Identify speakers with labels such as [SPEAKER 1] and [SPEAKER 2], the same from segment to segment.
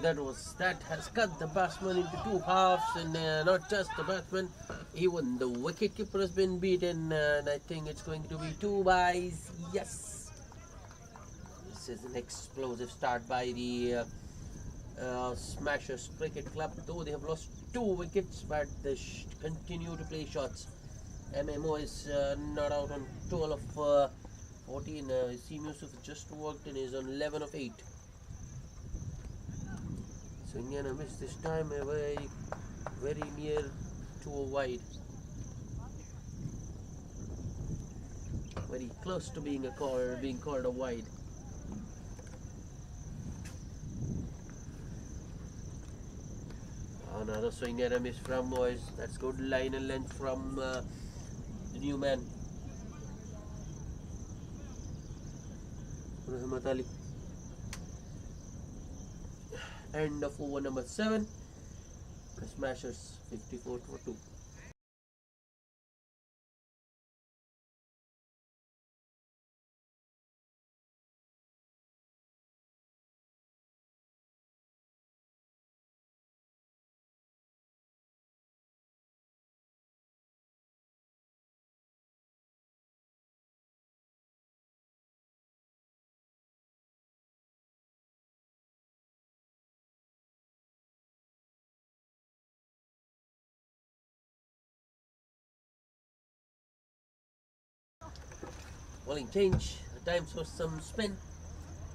[SPEAKER 1] that has cut the batsman into two halves, and not just the batsman, even the wicketkeeper has been beaten, and I think it's going to be 2 byes. Yes, this is an explosive start by the Smashers Cricket Club. Though they have lost 2 wickets, but they continue to play shots. MMO is not out on 12 of 14. Seem Yusuf just worked and is on 11 of 8. So Indiana missed this time, very near to a wide. Very close to being called a wide. Another swing and a miss from Moyes. That's good line and length from the new man, Rahmat Ali. End of over number 7. The Smashers 54 for 2. Bowling change. Time for some spin.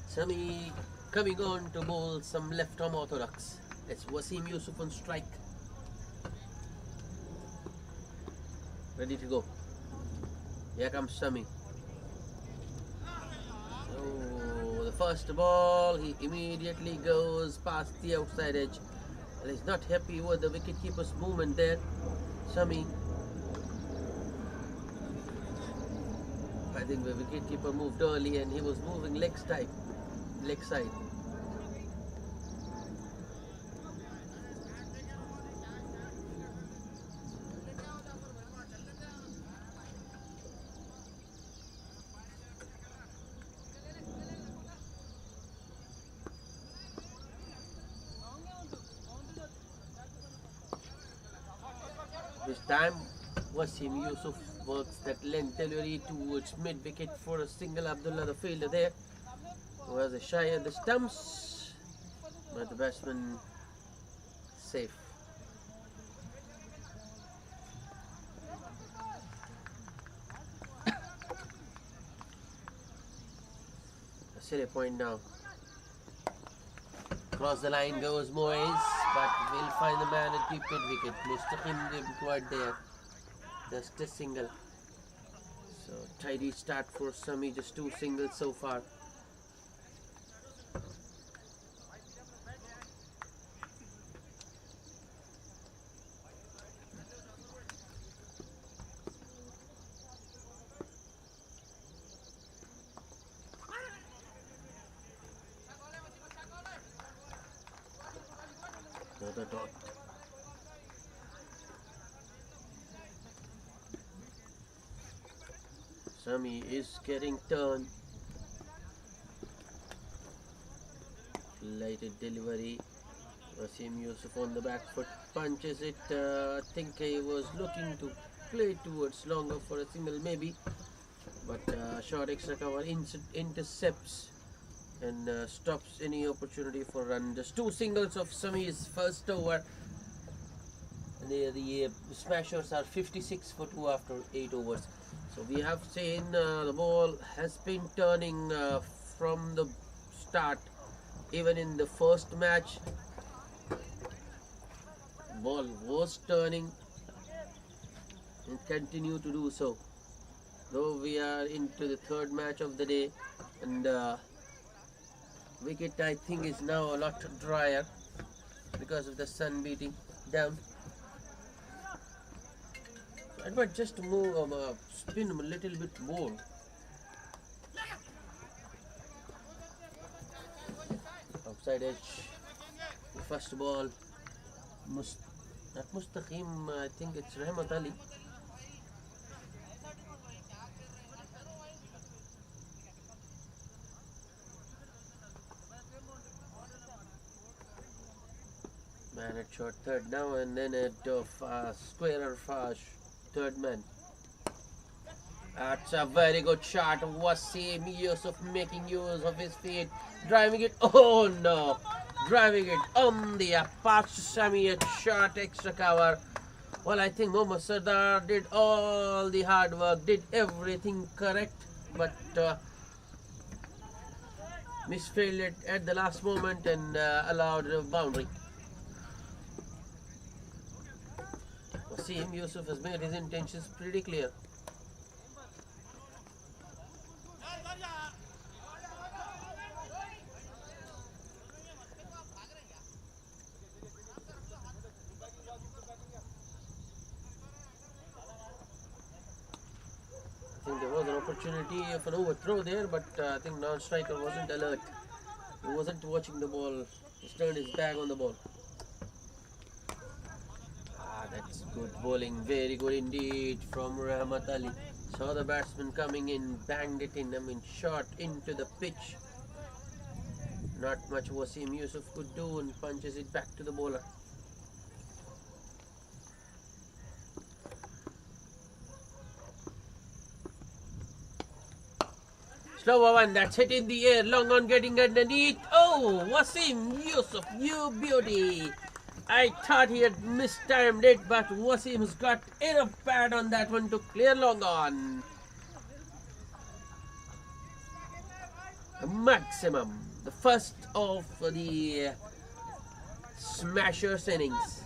[SPEAKER 1] Sami coming on to bowl some left arm orthodox. It's Wasim Yusuf on strike. Ready to go. Here comes Sami. So the first ball, he immediately goes past the outside edge. And he's not happy with the wicketkeeper's movement there. Sami. I think the wicketkeeper moved early and he was moving leg side. This time Wasim Yusuf works that length delivery towards mid wicket for a single. Abdullah, the fielder there, who has a shy at the stumps, but the batsman safe. A silly point now. Across the line goes Moyes, but will find the man at deep mid wicket. Mustaqim deployed there. Just a single. So tidy start for Sami, just 2 singles so far. Another dot. Sami is getting turned. Lighted delivery. Wasim Yusuf on the back foot punches it. I think he was looking to play towards longer for a single maybe, but short extra cover intercepts and stops any opportunity for run. Just 2 singles of Sami's first over. And the Smashers are 56 for 2 after 8 overs. So we have seen the ball has been turning from the start. Even in the first match, ball was turning and continue to do so. Though we are into the 3rd match of the day, and wicket I think is now a lot drier because of the sun beating down. I might just move spin a little bit more. Outside edge. The first ball. Not Mustaqim, I think it's Rahmat Ali. Man at short third now, and then at squarer third man. That's a very good shot. Wasim Yusuf making use of his feet, driving it. Oh no! Driving it on the past Sami at short extra cover. Well, I think Mohammad Sardar did all the hard work, did everything correct, but misfailed it at the last moment and allowed a boundary. Wasim Yusuf has made his intentions pretty clear. I think there was an opportunity of an overthrow there, but I think non-striker wasn't alert. He wasn't watching the ball. He turned his back on the ball. That's good bowling. Very good indeed from Rahmat Ali. Saw the batsman coming in, banged it in. Shot into the pitch. Not much Wasim Yusuf could do and punches it back to the bowler. Slower one, that's hit in the air, long on getting underneath. Oh, Wasim Yusuf, you beauty. I thought he had mistimed it, but Wasim's got enough pad on that one to clear long on. Maximum, the first of the Smashers innings.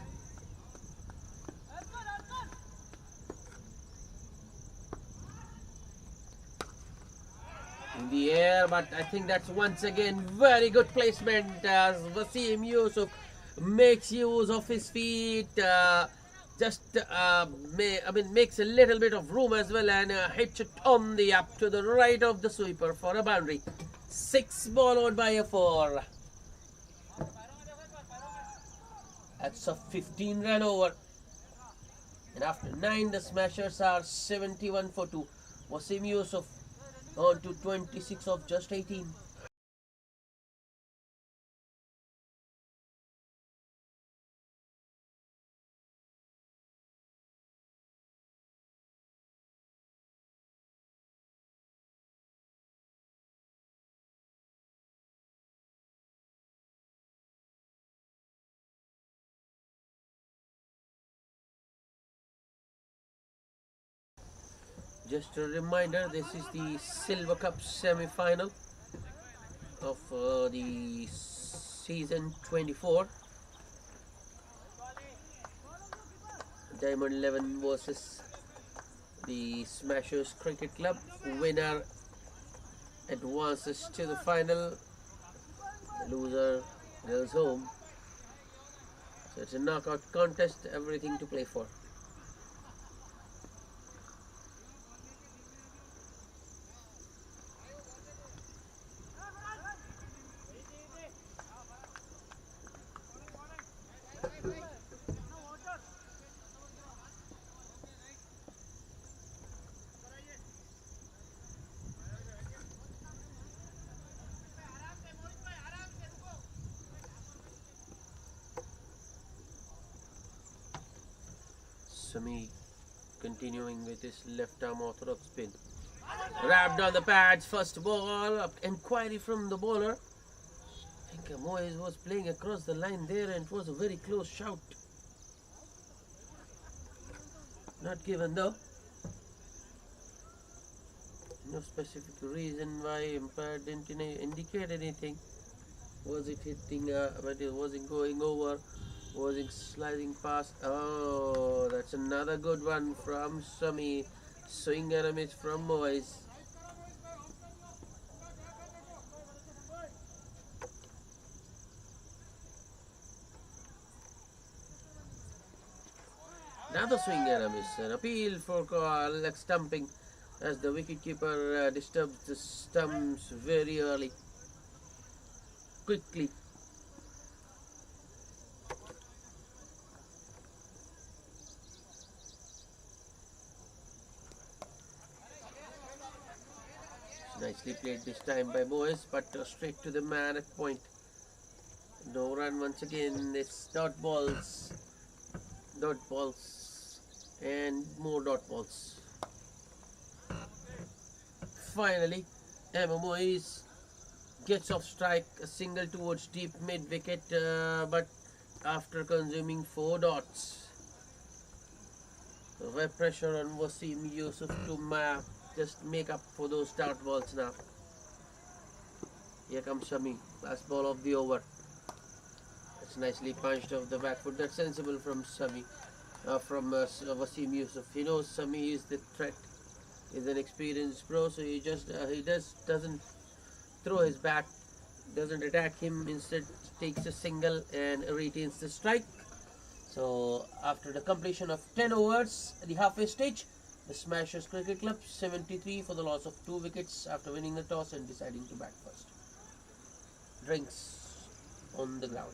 [SPEAKER 1] In the air, but I think that's once again very good placement as Wasim Yusuf makes use of his feet, makes a little bit of room as well and hits it on the up to the right of the sweeper for a boundary. 6 ball out by a 4. That's a 15 run over. And after 9, the Smashers are 71 for 2. Wasim Yusuf on to 26 of just 18. Just a reminder, this is the Silver Cup semi-final of the season 24. Diamond 11 versus the Smashers Cricket Club. Winner advances to the final. The loser goes home. So it's a knockout contest, everything to play for. Sami continuing with his left arm orthodox spin. Wrapped on the pads, first ball, inquiry from the bowler. I think Moyes was playing across the line there and it was a very close shout. Not given though. No specific reason why umpire didn't indicate anything. Was it hitting, but it wasn't going over? Was it sliding past? Oh, that's another good one from Sami. Swing and a miss from Moyes. Another swing and a miss. An appeal for leg stumping as the wicketkeeper disturbs the stumps very early. Quickly. Nicely played this time by Moyes, but straight to the man at point. No run once again. It's dot balls, and more dot balls. Finally, MMOs gets off strike, a single towards deep mid wicket, but after consuming 4 dots. Web pressure on Wasim Yusuf to just make up for those dart balls now. Here comes Shami, last ball of the over. It's nicely punched off the back foot. That's sensible from Shami, from Wasim Yusuf. He knows Shami is the threat. He's an experienced pro, so he doesn't throw his bat, doesn't attack him. Instead, takes a single and retains the strike. So after the completion of 10 overs at the halfway stage, the Smashers Cricket Club 73 for the loss of 2 wickets after winning the toss and deciding to bat first. Drinks on the ground.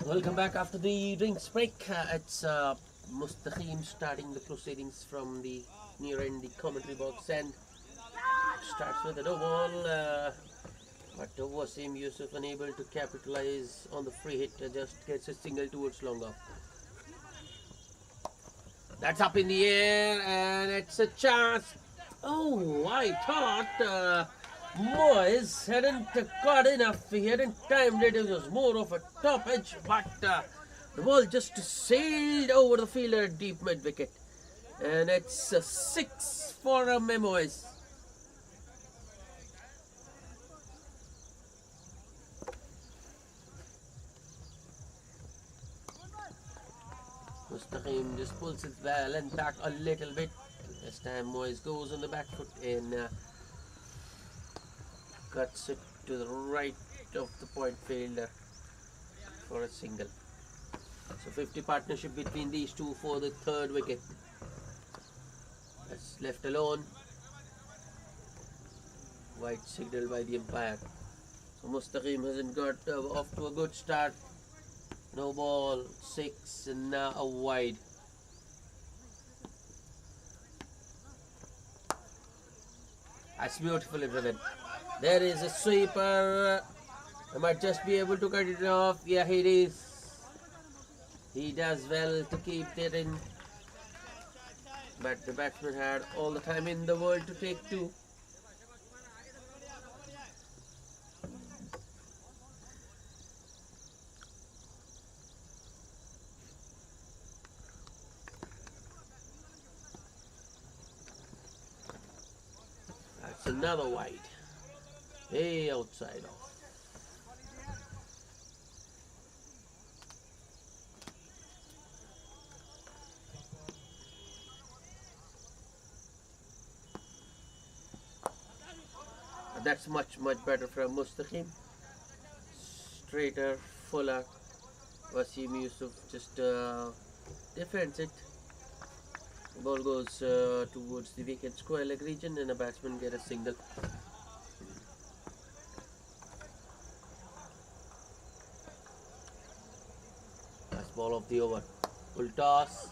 [SPEAKER 1] Welcome back after the drinks break. It's Mustaqim starting the proceedings from the near end, the commentary box, and starts with a no ball. But Wasim Yusuf unable to capitalize on the free hit, just gets a single towards long off. That's up in the air, and it's a chance. Oh, I thought Moyes hadn't got enough. He hadn't timed it. It was more of a top edge, but the ball just sailed over the fielder at deep mid wicket. And it's a 6 for Moyes. Mustaqim just pulls his length back a little bit. This time Moyes goes on the back foot and cuts it to the right of the point fielder for a single. So 50 partnership between these two for the third wicket. That's left alone. White signal by the umpire. So Mustaqim hasn't got off to a good start. No ball, 6 and now a wide. That's beautifully driven. There is a sweeper. I might just be able to cut it off. Yeah, it is. He does well to keep it in. But the batsman had all the time in the world to take two. That's another wide. Hey, outside off. That's much better from Mustaqim. Straighter, fuller. Wasim Yusuf just defends it. The ball goes towards the wicket square leg region and a batsman get a single. Last ball of the over. Full toss.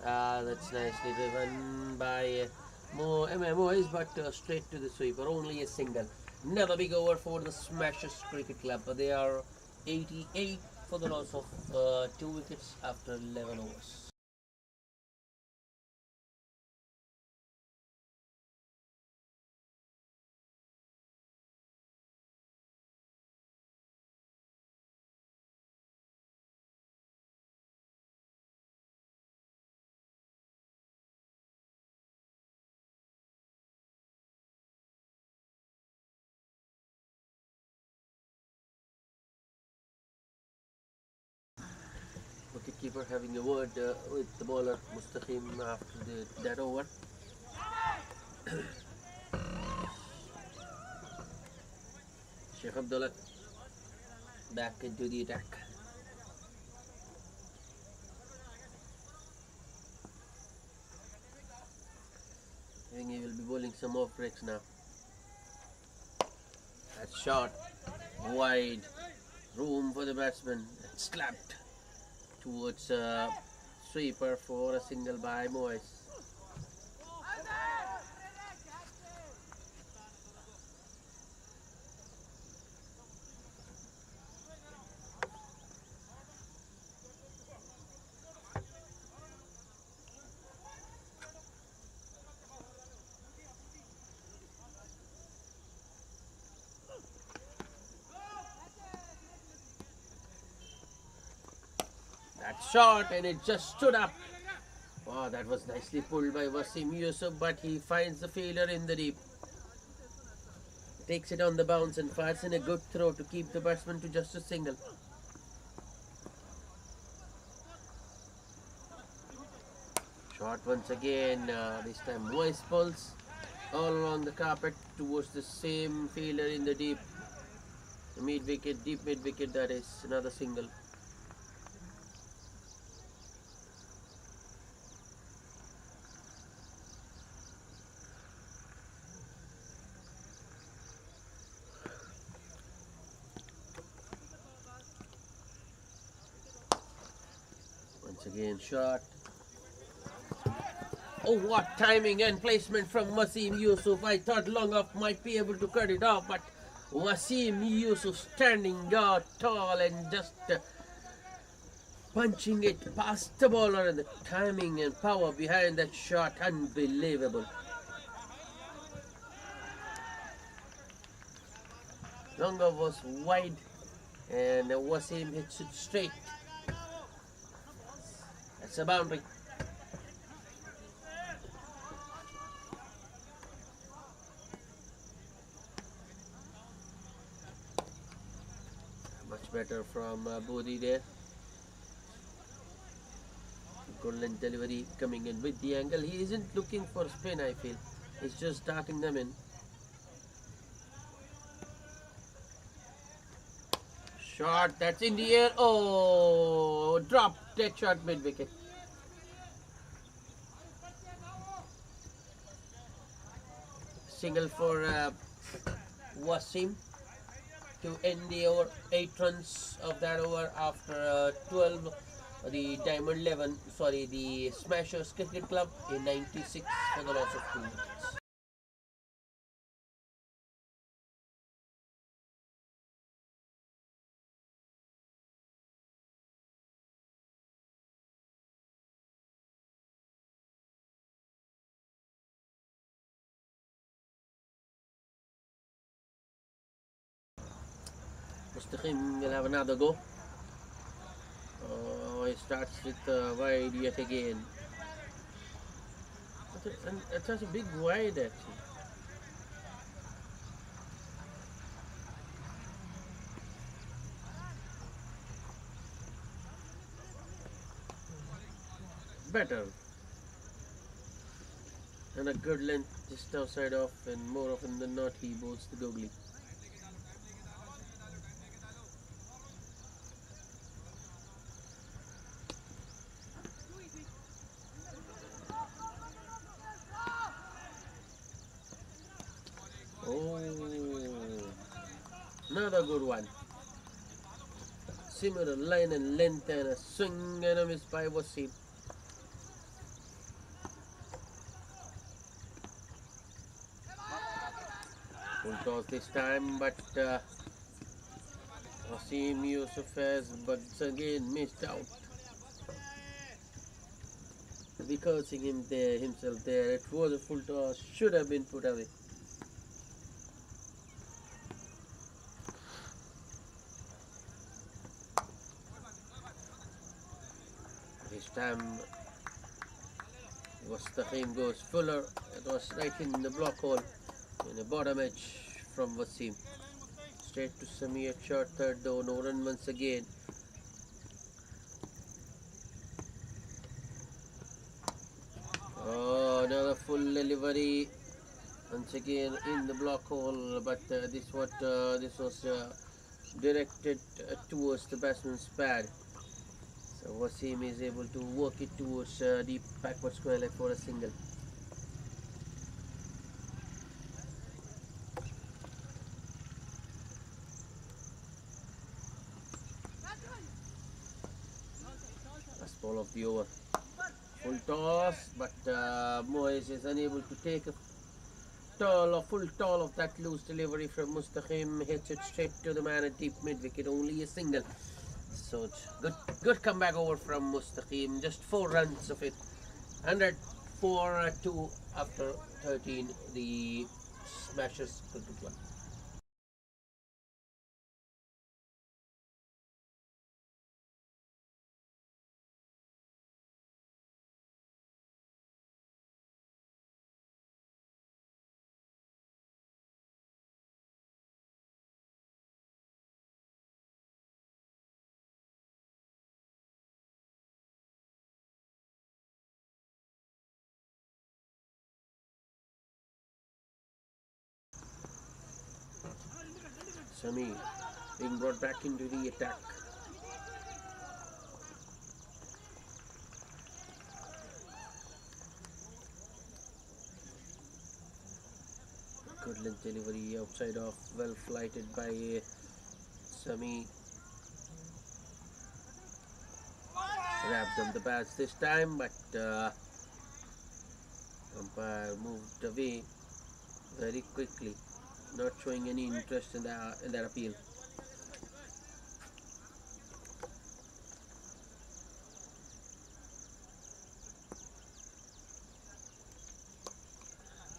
[SPEAKER 1] That's nicely driven by Moyes, but straight to the sweeper. Only a single. Another big over for the Smashers Cricket Club. They are 88 for the loss of 2 wickets after 11 overs. Wicketkeeper having a word with the bowler Mustaqim after that over. Sheikh Abdullah back into the attack. I think he will be bowling some off breaks now. That's shot wide. Room for the batsman. That's slapped towards sweeper for a single by Moyes. That shot and it just stood up. Wow, that was nicely pulled by Wasim Yusuf, but he finds the fielder in the deep. Takes it on the bounce and fires in a good throw to keep the batsman to just a single. Shot once again, this time Moyes pulls all along the carpet towards the same fielder in the deep. The mid wicket, deep mid wicket, that is another single. again shot. Oh, what timing and placement from Wasim Yusuf. I thought Longov might be able to cut it off, but Wasim Yusuf standing out tall and just punching it past the bowler, and the timing and power behind that shot, unbelievable. Longov was wide and Wasim hits it straight. That's a boundary. Much better from Bodhi there. Good length delivery coming in with the angle. He isn't looking for spin, I feel. He's just darting them in. Shot, that's in the air. Oh, dropped that shot mid wicket. Single for Wasim to end the over. 8 runs of that over after 12. The Diamond 11, sorry, the Smashers Cricket Club in 96 for the loss of 2 wickets. Mustaqim will have another go. Oh, he starts with wide yet again. That's a big wide actually. Better. And a good length just outside off, and more often than not he bowls the googly. Oh, another good one. Similar line and length and a swing and a miss by Wasim. Full toss this time, but Wasim Yusuf has but again missed out. Be cursing himself there. It was a full toss, should have been put away. This time Mustaqim goes fuller. It was right in the block hole in a bottom edge from Wasim. Straight to Samir, short third though, no run once again. Oh, another full delivery once again in the block hole, but this was directed towards the batsman's pad. So Wasim is able to work it towards deep backward square leg for a single. Last ball of the over. Full toss, but Moyes is unable to take a full toll of that loose delivery from Mustaqim. Hits it straight to the man at deep mid wicket, only a single. So it's good comeback over from Mustaqim. Just 4 runs of it. 104 2 after 13. The Smashers Cricket Club. Sami being brought back into the attack. Good length delivery outside off, well flighted by Sami. Wrapped up the bats this time, but umpire moved away very quickly, not showing any interest in that appeal.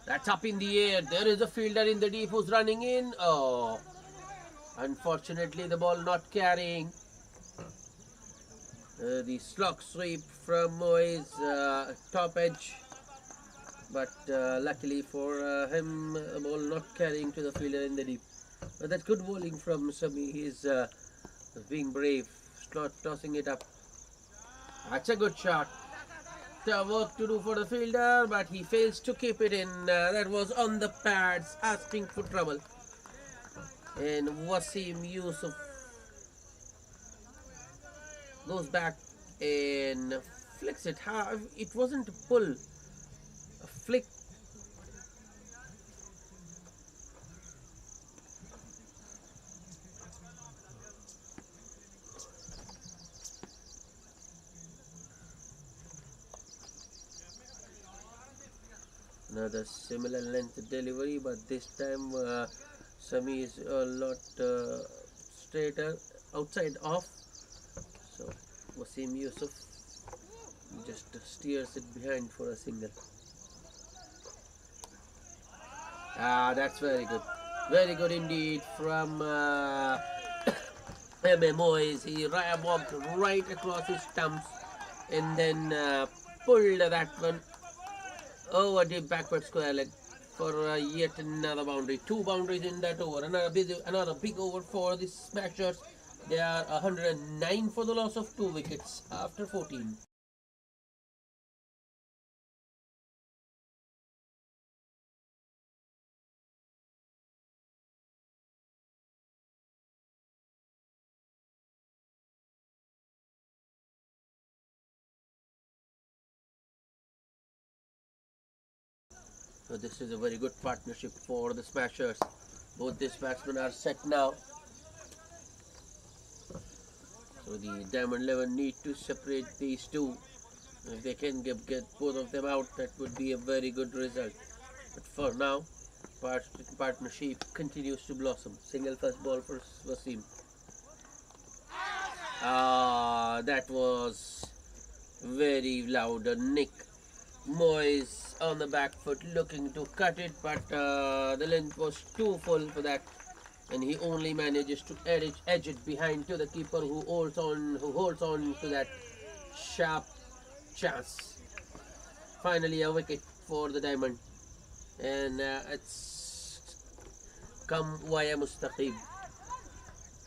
[SPEAKER 1] That's up in the air. There is a fielder in the deep who's running in. Oh, unfortunately, the ball not carrying. The slog sweep from Moy's top edge, but luckily for him, the ball not carrying to the fielder in the deep. But that's good bowling from Sami. He's being brave, tossing it up. That's a good shot. Work to do for the fielder, but he fails to keep it in. That was on the pads, asking for trouble. And Wasim Yusuf goes back and flicks it. It wasn't a pull, a flick. Another similar length delivery, but this time Sami is a lot straighter outside off. So Wasim Yusuf just steers it behind for a single. That's very good. Very good indeed from MMOs. He walked right across his stumps and then pulled that one over the backward square leg for yet another boundary. Two boundaries in that over. Another big over for the Smashers. They are 109 for the loss of 2 wickets after 14. So this is a very good partnership for the Smashers. Both these batsmen are set now. So the Diamond 11 need to separate these two. If they can get both of them out, that would be a very good result. But for now, partnership continues to blossom. Single first ball for Wasim. That was very loud. Nick Moyes on the back foot looking to cut it, but the length was too full for that, and he only manages to edge it behind to the keeper who holds on to that sharp chance. Finally, a wicket for the Diamond, and it's come via Mustaqib.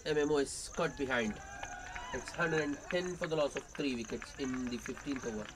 [SPEAKER 1] MMO is caught behind. It's 110 for the loss of 3 wickets in the 15th over.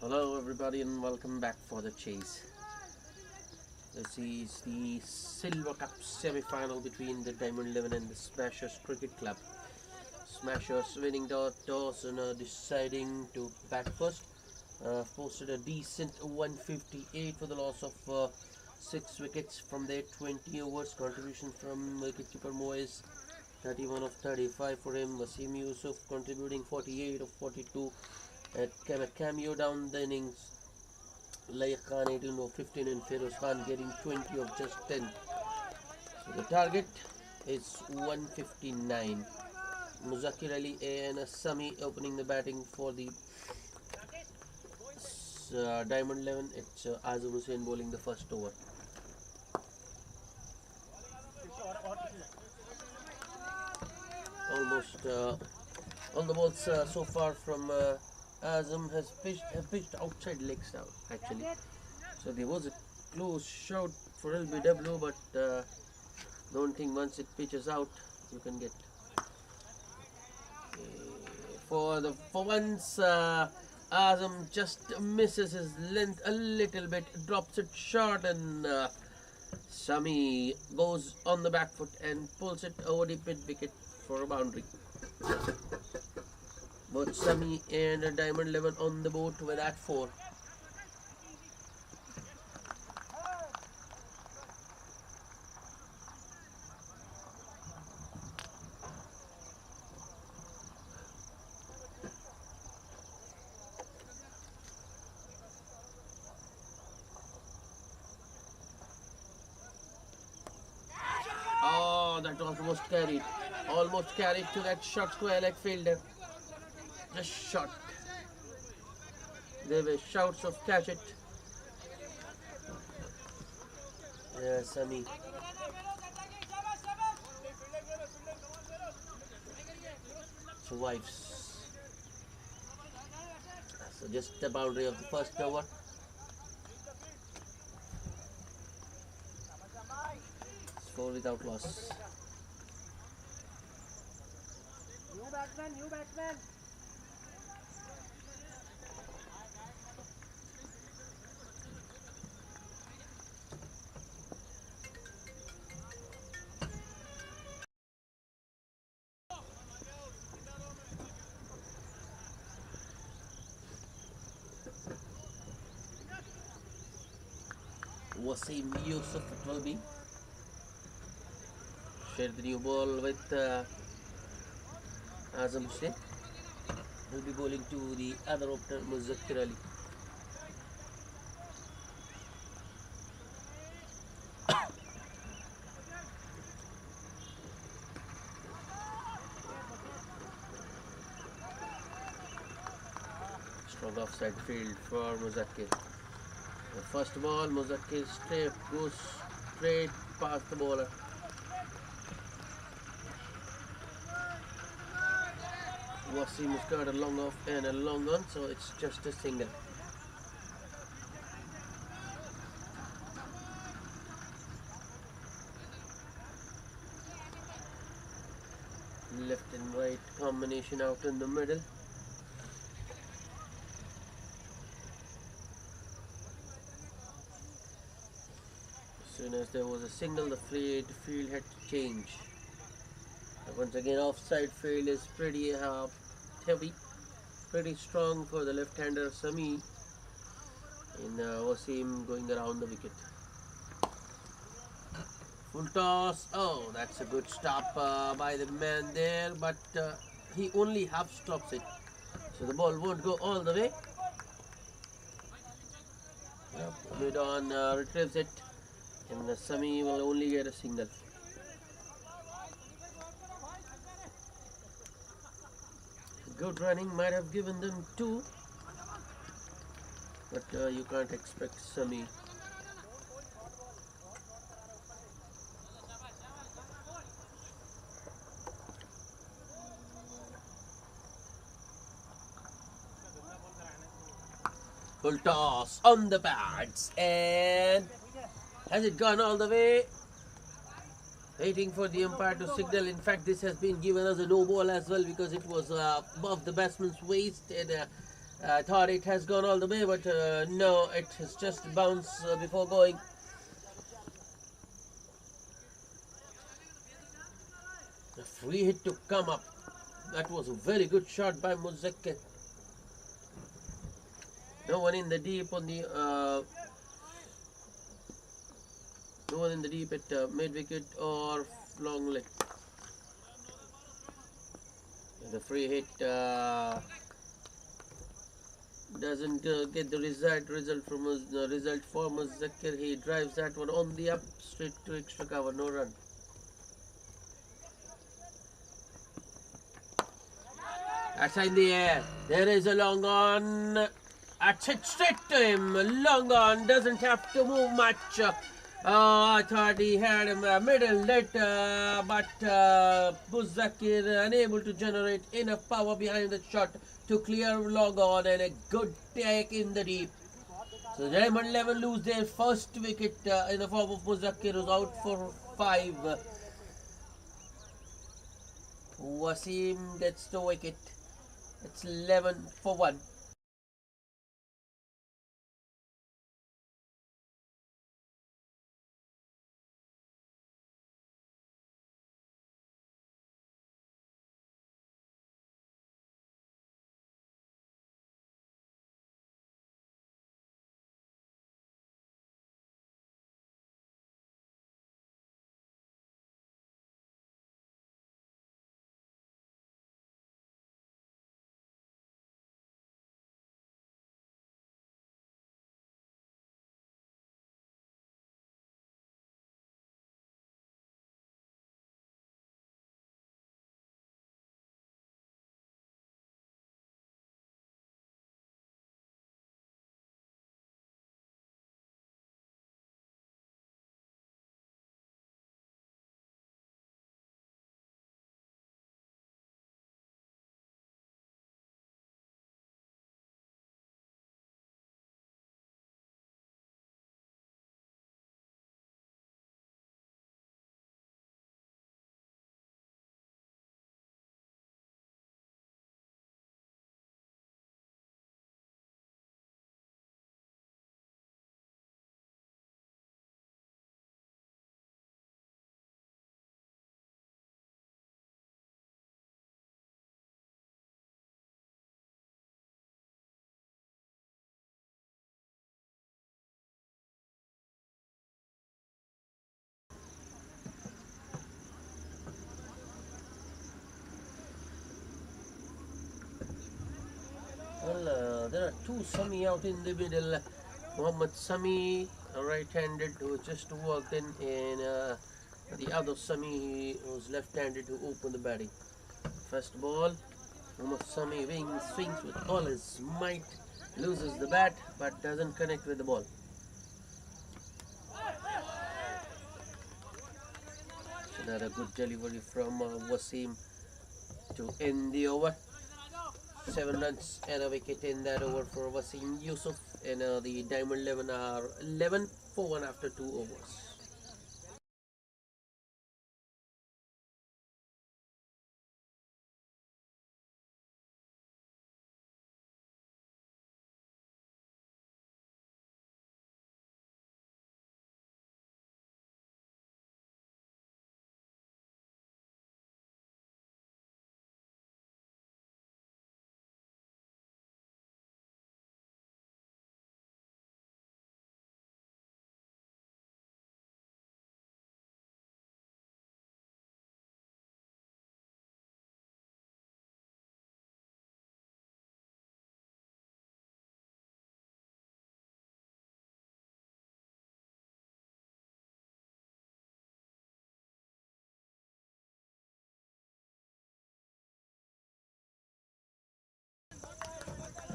[SPEAKER 1] Hello everybody and welcome back for the chase. This is the Silver Cup semi-final between the Diamond 11 and the Smashers Cricket Club. Smashers winning the toss and deciding to bat first. Posted a decent 158 for the loss of 6 wickets from their 20 overs. Contribution from wicketkeeper Moyes, 31 of 35 for him. Wasim Yusuf contributing 48 of 42. A cameo down the innings. Laik Khan 18 of 15 and Feroz Khan getting 20 of just 10. So the target is 159. Muzakkir Ali and Sami opening the batting for the Diamond 11. It's Azam Hussain bowling the first over. Almost all the balls so far from Azam has pitched outside leg out actually. So there was a close shot for LBW, but don't think once it pitches out you can get. For once, Azam just misses his length a little bit, drops it short, and Sami goes on the back foot and pulls it over the mid wicket for a boundary. Both Sami and Diamond 11 on the boat with at 4. Oh, that was almost carried to that short square leg fielder. Just shot. There were shouts of catch it. Yeah, Sami. Survives. So just the boundary of the first over. Score without loss. New batsman. Wasim Yusuf it will be. Share the new ball with Azam Hussain. He'll be bowling to the other opener Muzakkir Ali. Strong offside field for Muzakkir. The first ball, Muzakkir goes straight past the bowler. Wasim has got a long off and a long on, so it's just a single. Left and right combination out in the middle. As soon as there was a single, the field had to change. Once again, offside field is pretty heavy, pretty strong for the left-hander Sami. And Wasim going around the wicket. Full toss. Oh, that's a good stop by the man there, but he only half stops it, so the ball won't go all the way. Mid on retrieves it, and Sami will only get a single. Good running might have given them 2, but you can't expect Sami. Full toss on the pads, and has it gone all the way? Waiting for the umpire to signal. In fact, this has been given as a no ball as well, because it was above the batsman's waist, and I thought it has gone all the way, but no, it has just bounced before going. A free hit to come up. That was a very good shot by Muzakkir. No one in the deep on the no one in the deep at mid wicket or long leg. The free hit doesn't get the result from result for Muzakkir. He drives that one on the up straight to extra cover, no run. That's in the air. There is a long on. That's hit straight to him. Long on. Doesn't have to move much. I thought he had him middle net, but Muzakkir unable to generate enough power behind the shot to clear long on, and a good take in the deep. So Diamond 11 lose their first wicket in the form of Muzakkir, who's out for 5. Wasim gets the wicket. It's 11 for 1. Well, there are two Sami out in the middle. Mohammad Sami, right-handed, who just walked in, and the other Sami, who's left-handed, who opened the batting. First ball, Mohammad Sami swings with all his might, loses the bat, but doesn't connect with the ball. So another good delivery from Wasim to end the over. 7 runs and a wicket in that over for Wasim Yusuf, and the Diamond 11 are 11 for 1 after 2 overs.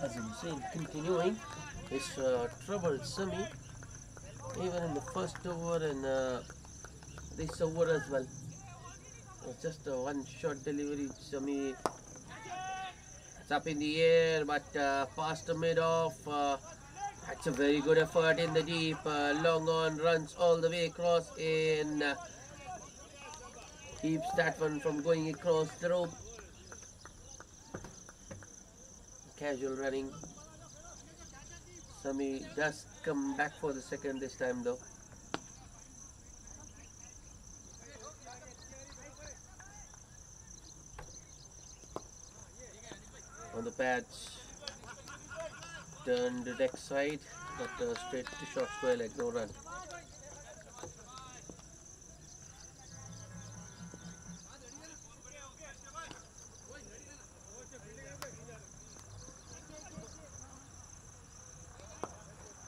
[SPEAKER 1] As I'm saying, continuing this troubled Sami, even in the first over and this over as well. Just a one shot delivery. Sami, it's up in the air, but past the mid off. That's a very good effort in the deep. Long on, runs all the way across, and keeps that one from going across the rope. casual running. Sami does come back for the second this time though. On the patch, turned the deck side, but straight to short square leg, no run.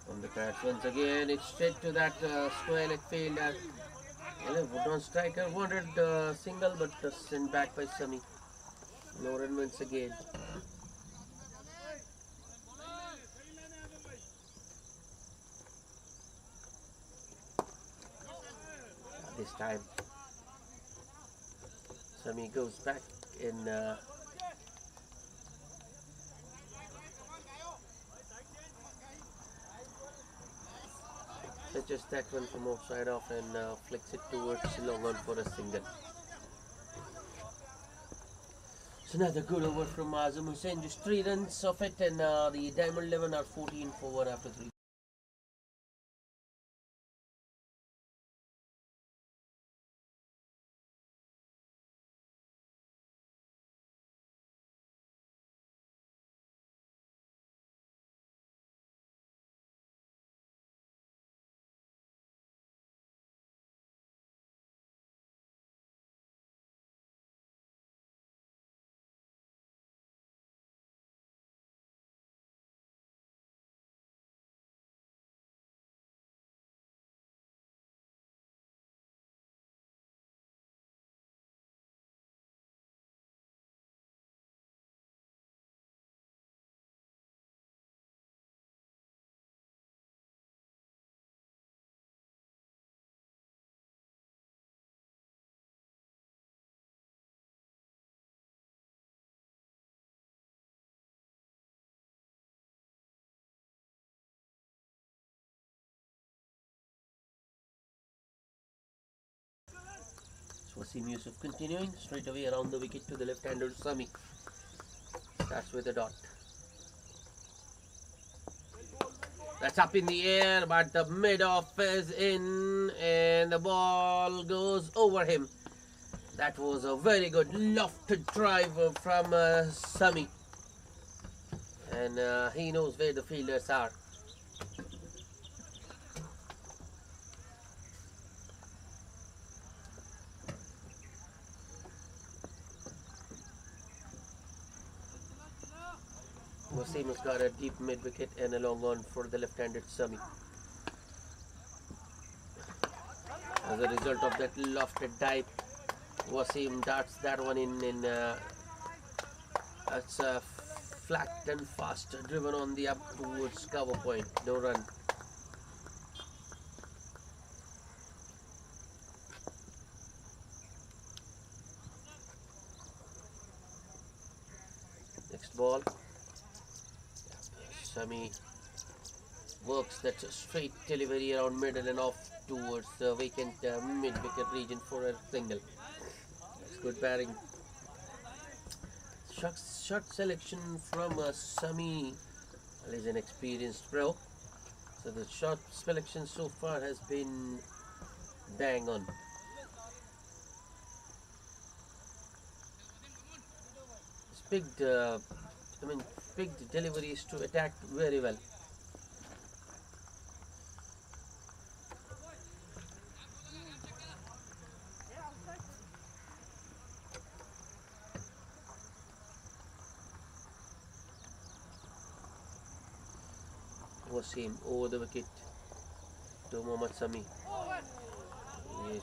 [SPEAKER 1] On the patch once again, it's straight to that square leg fielder. Woodron striker wanted single, but sent back by Sami. No run once again. This time, Sami goes back in. Touches that one from offside off and flicks it towards long on for a single. It's another good over from Azam Hussain, just 3 runs of it, and the Diamond 11 are 14 for 1 after 3. Wasim Yusuf continuing straight away around the wicket to the left-hander Sami. Starts with a dot. That's up in the air, but the mid-off is in and the ball goes over him. That was a very good lofted drive from Sami. And he knows where the fielders are. Wasim has got a deep mid-wicket and a long on for the left-handed Sami. As a result of that lofted dive, Wasim darts that one in. That's flat and fast, driven on the up towards cover point. No run. Next ball. Sami works that straight delivery around middle and off towards the vacant mid-wicket region for a single. That's good batting. Shot selection from Sami. Well, he's an experienced pro. So the shot selection so far has been bang on. He's picked, picked deliveries to attack very well. Wasim over the wicket to Mohammad Sami.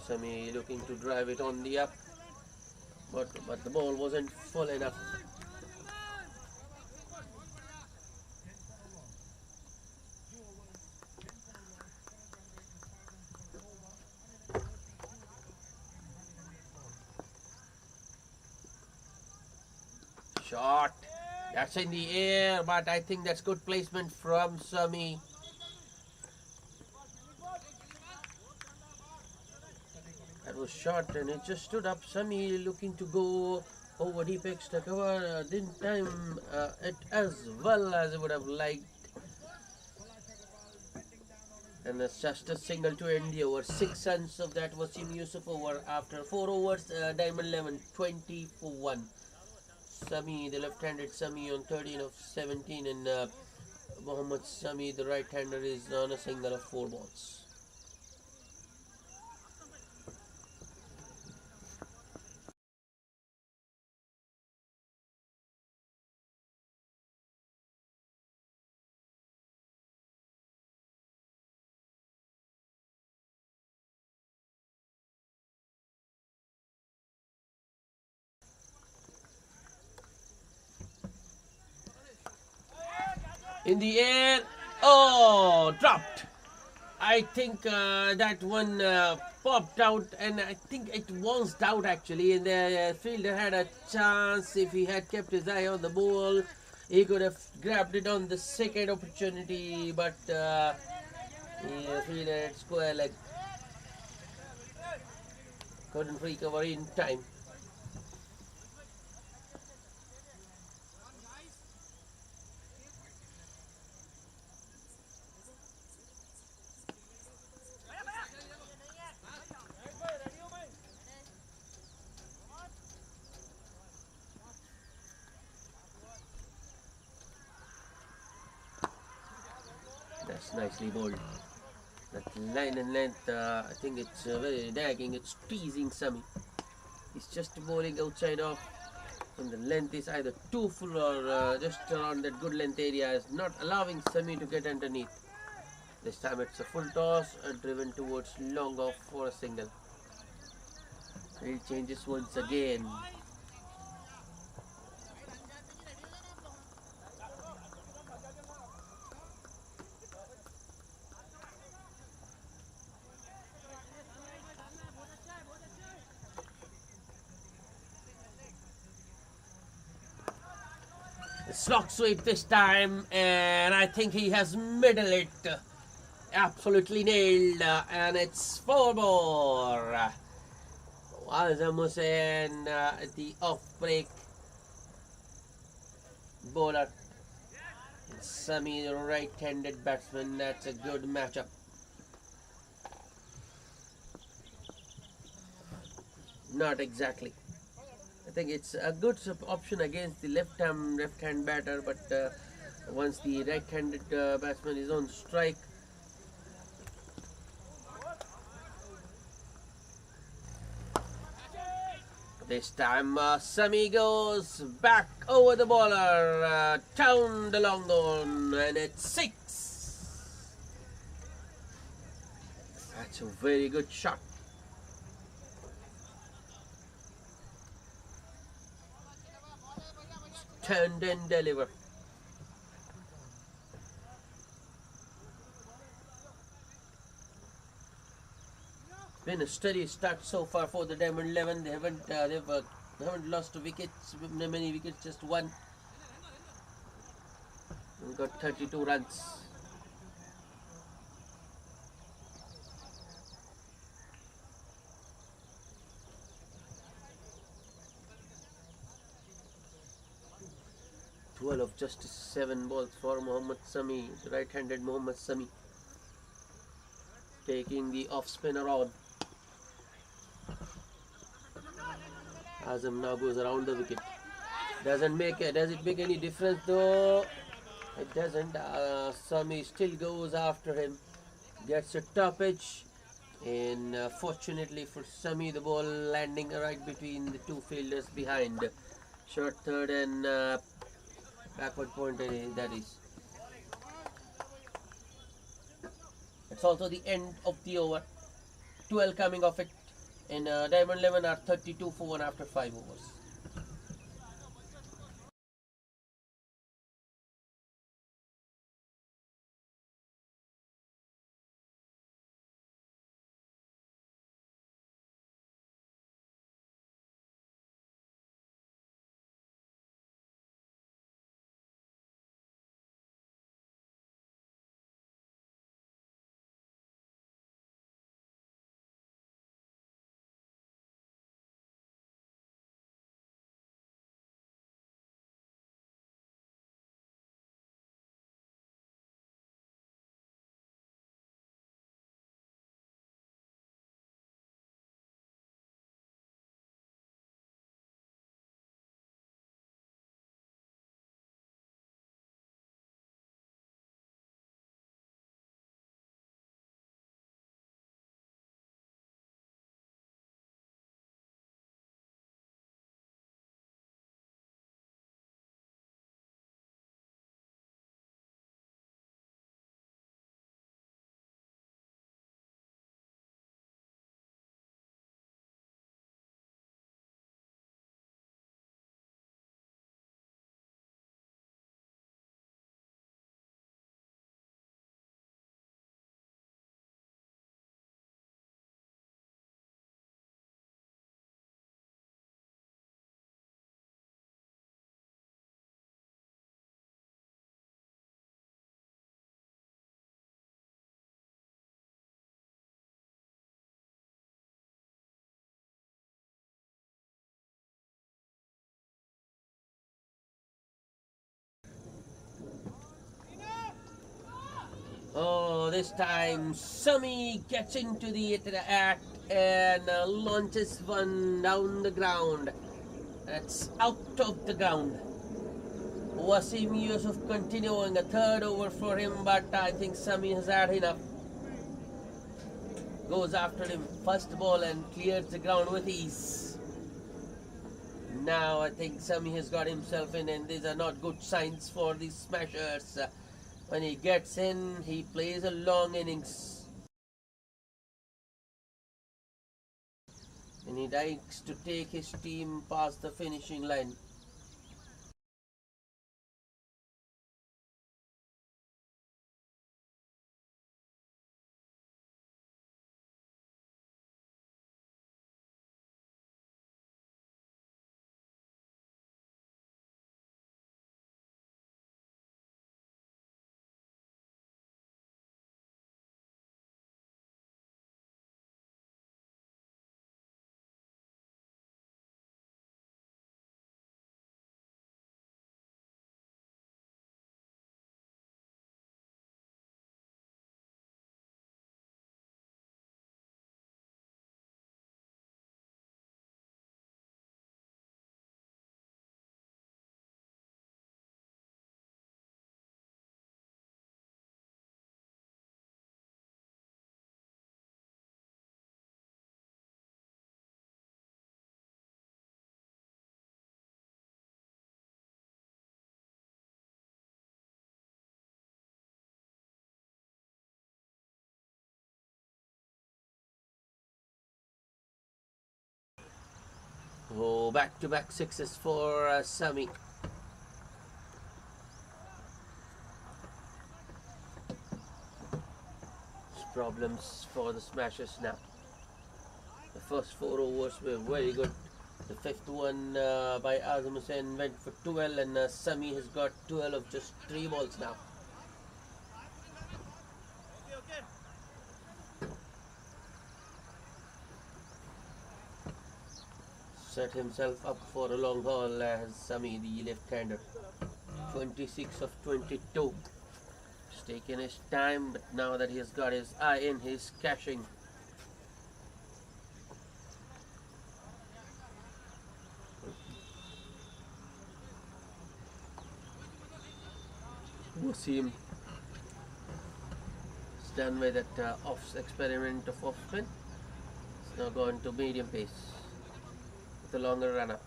[SPEAKER 1] Sami looking to drive it on the up, but the ball wasn't full enough. Shot. That's in the air, but I think that's good placement from Sami. That was shot and it just stood up. Sami looking to go over deep extra cover. Didn't time it as well as I would have liked. And it's just a single to end the over. 6 runs of that was Wasim Yusuf over after 4 overs. Diamond 11, 20 for 1. Sami, the left-handed Sami on 13 of 17, and Mohammad Sami, the right-hander, is on a single of 4 balls. In the air, oh, dropped. I think that one popped out, and I think it bounced out actually. And the fielder had a chance. If he had kept his eye on the ball, he could have grabbed it on the second opportunity. But the fielder at square leg couldn't recover in time. That's nicely bowled. That line and length, I think it's very nagging. It's teasing Sami. He's just bowling outside off. And the length is either too full or just around that good length area, is not allowing Sami to get underneath. This time it's a full toss, driven towards long off for a single. Field changes once again. Slog sweep this time, and I think he has middled it. Absolutely nailed, and it's 4 more. Azam Hussain, the off break bowler. Sami, the right-handed batsman. That's a good matchup. Not exactly. I think it's a good option against the left-hand batter, but once the right-handed batsman is on strike, this time Sami goes back over the bowler, down the long on, and it's 6. That's a very good shot. Turned and deliver. Been a steady start so far for the Diamond 11. They haven't lost wickets, many wickets, just one. We got 32 runs. Twelve of just 7 balls for Mohammad Sami, the right-handed Mohammad Sami, taking the off spinner on. Azam now goes around the wicket. Does it make any difference though? It doesn't. Sami still goes after him, gets a top edge, and fortunately for Sami, the ball landing right between the two fielders behind. Short third and backward point, that is. It's also the end of the over. 12 coming off it, and Diamond 11 are 32 for 1 after 5 overs. Oh, this time Sami gets into the act and launches one down the ground. It's out of the ground. Wasim Yusuf continuing a third over for him, but I think Sami has had enough. Goes after him first ball and clears the ground with ease. Now I think Sami has got himself in, and these are not good signs for the smashers. When he gets in, he plays a long innings. And he likes to take his team past the finishing line. Oh, back-to-back sixes for Sami. Problems for the smashers now. The first 4 overs were very good. The fifth one by Azam Hussain went for 12, and Sami has got 12 of just 3 balls now. Set himself up for a long haul as Sami, the left-hander. 26 of 22. He's taken his time, but now that he has got his eye in, he's cashing. Wasim is done with that experiment of off spin. It's now gone to medium pace with a longer run up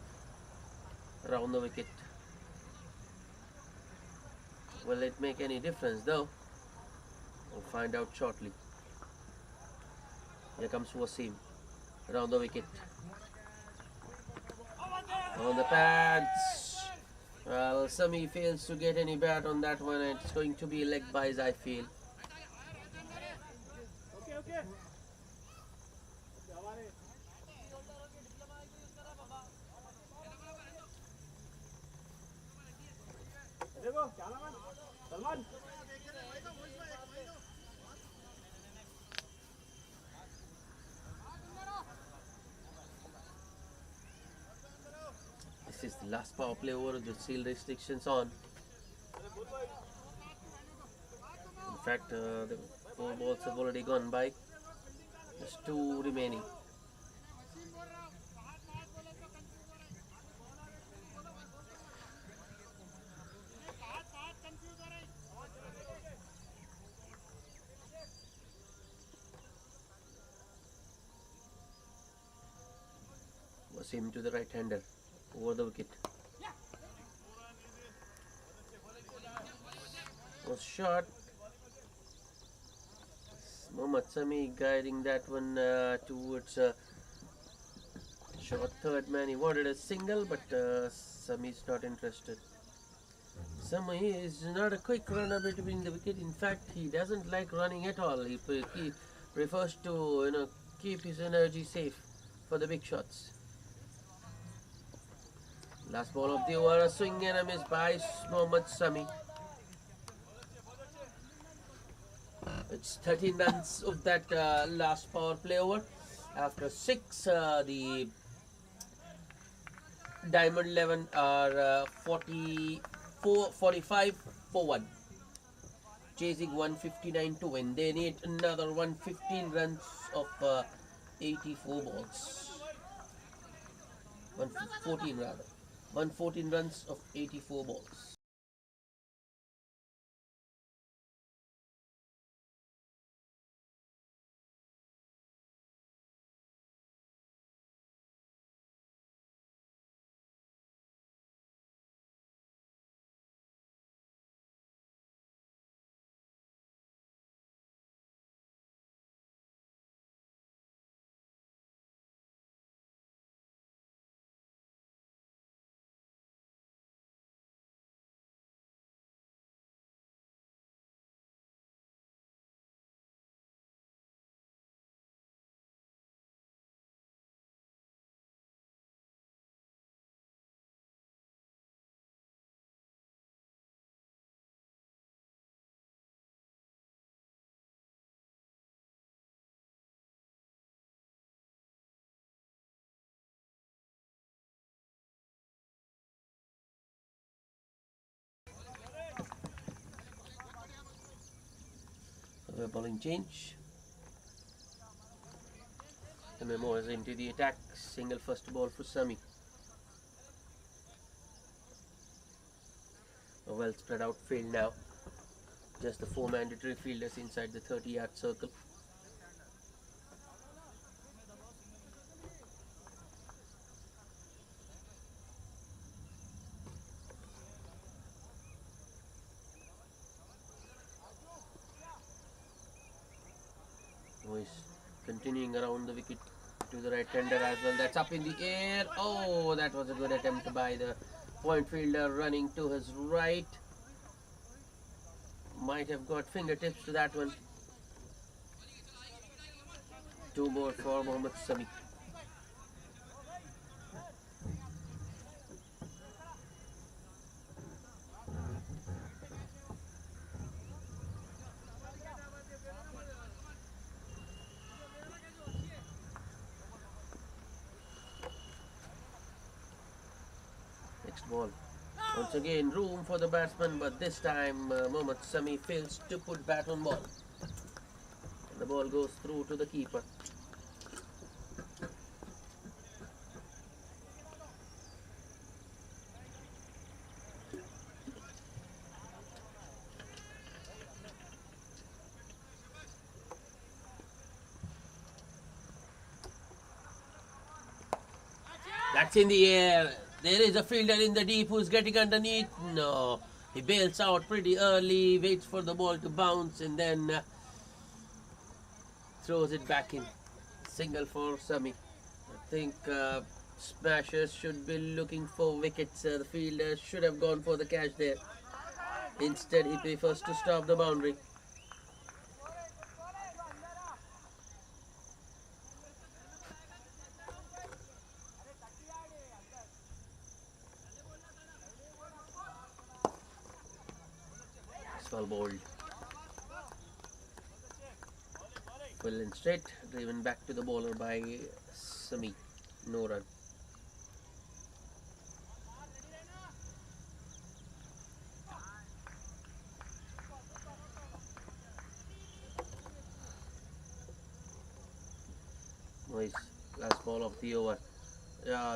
[SPEAKER 1] around the wicket. Will it make any difference though? We'll find out shortly. Here comes Wasim around the wicket. On the pads. Well, Sami fails to get any bat on that one. It's going to be leg buys, I feel. This is the last power play over with the seal restrictions on. In fact, the 4 balls have already gone by. There's 2 remaining. Wasim to the right-hander over the wicket. Was shot. Mohammad Sami guiding that one towards short third man. He wanted a single, but Sami's not interested. Sami is not a quick runner between the wicket. In fact, he doesn't like running at all. He prefers to keep his energy safe for the big shots. Last ball of the over, a swing and a miss by Mohammad Sami. It's 13 runs of that last power play over. After 6, the Diamond 11 are 45 for 1. chasing 159 to win. They need another 115 runs of 84 balls. 114 rather. 114 runs of 84 balls. A bowling change. MMO is into the attack. Single first ball for Sami. A well spread out field now. Just the four mandatory fielders inside the 30-yard circle. Who is continuing around the wicket to the right hander as well. That's up in the air. Oh, that was a good attempt by the point fielder running to his right. Might have got fingertips to that one. Two more for Mohammad Sami. Next ball. Once again, room for the batsman, but this time Mohammad Sami fails to put bat on ball. And the ball goes through to the keeper. That's in the air. There is a fielder in the deep who's getting underneath. No, he bails out pretty early, waits for the ball to bounce and then throws it back in. Single for Sami. I think smashers should be looking for wickets. The fielder should have gone for the catch there. Instead, he prefers to stop the boundary. Well bowled. Full and straight, driven back to the bowler by Sami. No run. Nice last ball of the over.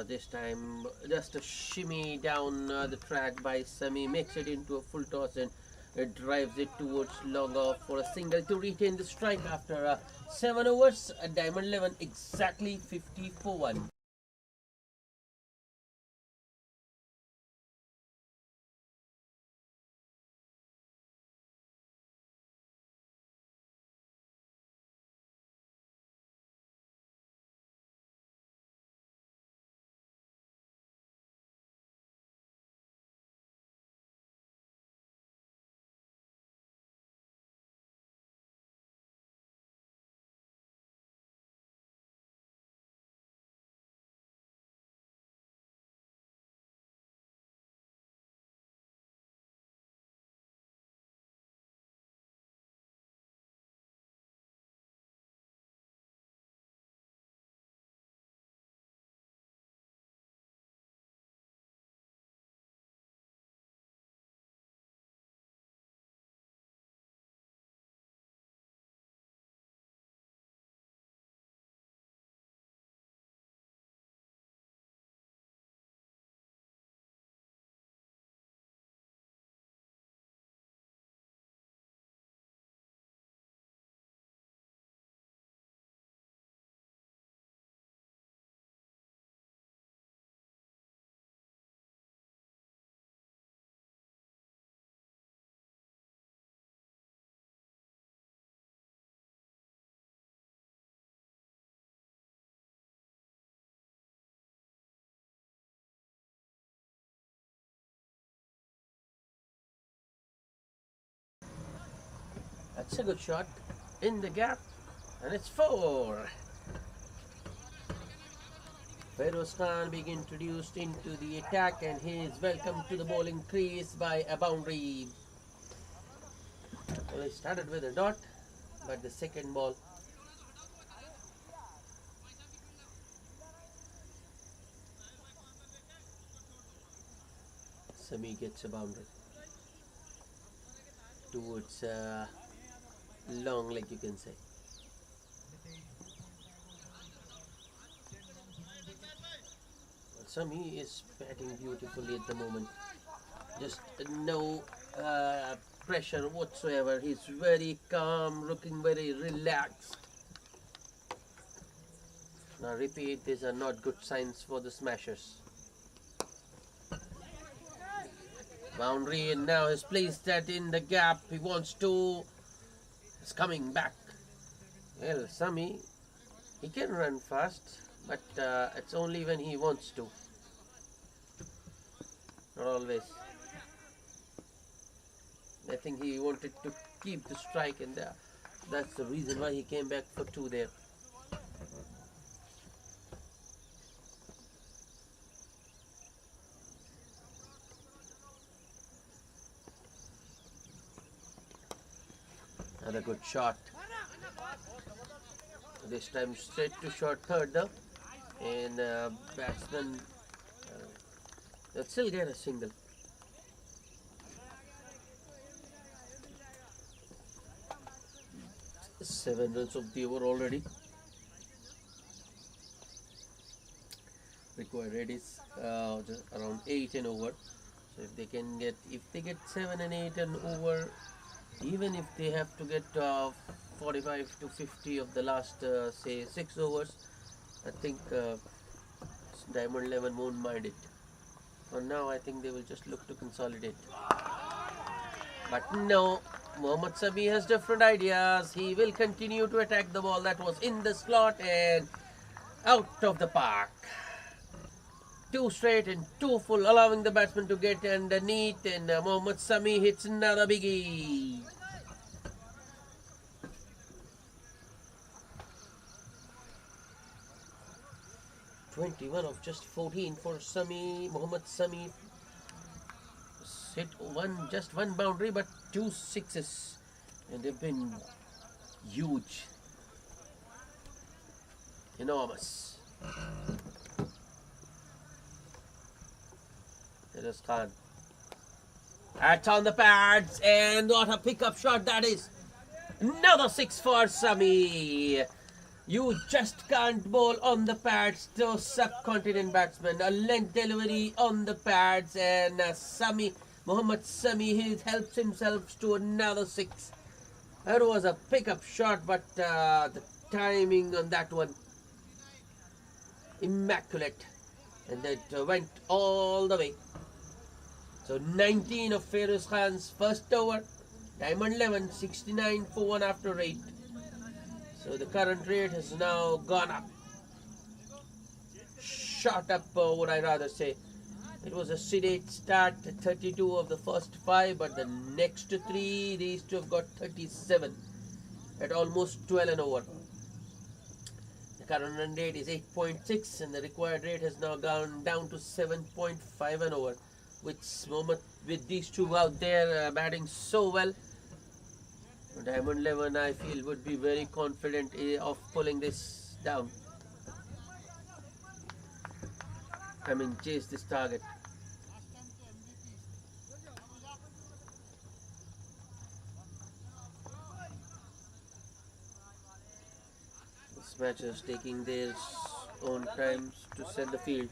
[SPEAKER 1] This time just a shimmy down the track by Sami, makes it into a full toss and it drives it towards long off for a single to retain the strike after 7 overs. Diamond 11 exactly 50 for 1. It's a good shot in the gap, and it's 4. Feroz Khan being introduced into the attack, and he is welcomed to the bowling crease by a boundary. Well, he started with a dot, but the second ball Sami gets a boundary towards long leg, you can say. Sami is batting beautifully at the moment. Just no pressure whatsoever. He's very calm, looking very relaxed. Now repeat, these are not good signs for the smashers. Boundary, and now he's placed that in the gap. He wants to. He's coming back. Well, Sami, he can run fast, but it's only when he wants to. Not always. I think he wanted to keep the strike, and that's the reason why he came back for 2 there. Another good shot. This time straight to short third though, and batsman they'll still get a single. Seven runs of the over already. Required rate is around 8 and over. So if they get 7 and 8 and over, even if they have to get 45 to 50 of the last say 6 overs, I think Diamond 11 won't mind it. For now, I think they will just look to consolidate. But no, Mohammad Sami has different ideas. He will continue to attack the ball that was in the slot and out of the park. 2 straight and 2 full, allowing the batsman to get underneath, and Mohammad Sami hits another biggie. "21 of just 14 for Sami. Mohammad Sami hit just one boundary, but 2 sixes, and they've been huge, enormous." There's Khan. That's on the pads, and what a pickup shot that is. Another 6 for Sami. You just can't bowl on the pads to subcontinent batsmen. A length delivery on the pads, and Mohammad Sami, he helps himself to another 6. That was a pickup shot, but the timing on that one, immaculate, and that went all the way. So 19 of Feroz Khan's first over. Diamond 11, 69 for 1 after 8. So the current rate has now gone up. Shot up, would I rather say. It was a sedate start, 32 of the first 5, but the next 3, these two have got 37 at almost 12 and over. The current run rate is 8.6, and the required rate has now gone down to 7.5 and over. With these two out there batting so well, Diamond 11, I feel, would be very confident of pulling this down. I mean, chase this target. This match is taking their own time to set the field.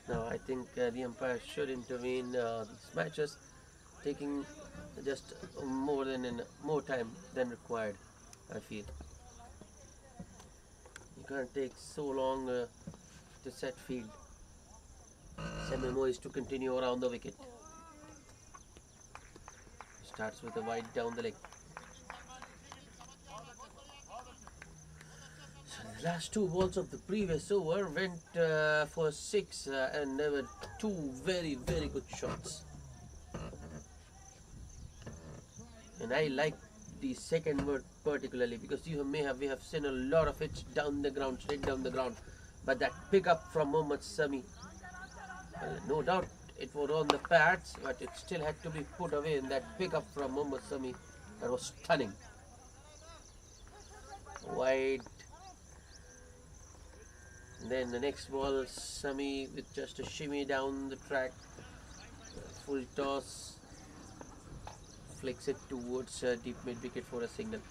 [SPEAKER 1] Now I think the umpire should intervene these matches, taking just more time than required. I feel you can't take so long to set field. Semimo is to continue around the wicket. Starts with a wide down the leg. So the last two balls of the previous over went for six, and there were two very good shots. And I like the second word particularly because we have seen a lot of hits down the ground, straight down the ground, but that pickup from Mohammad Sami, no doubt it was on the pads, but it still had to be put away. And that pickup from Mohammad Sami, that was stunning. Wide. And then the next ball, Sami with just a shimmy down the track, full toss, flicks it towards deep mid wicket for a single.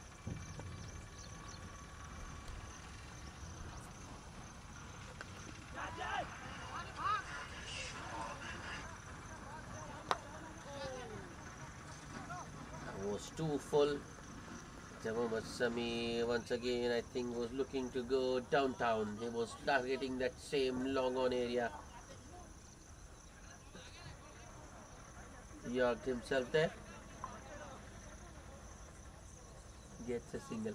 [SPEAKER 1] Was too full. Mohammad Sami once again I think was looking to go downtown. He was targeting that same long on area. Yorked himself there. Gets a single.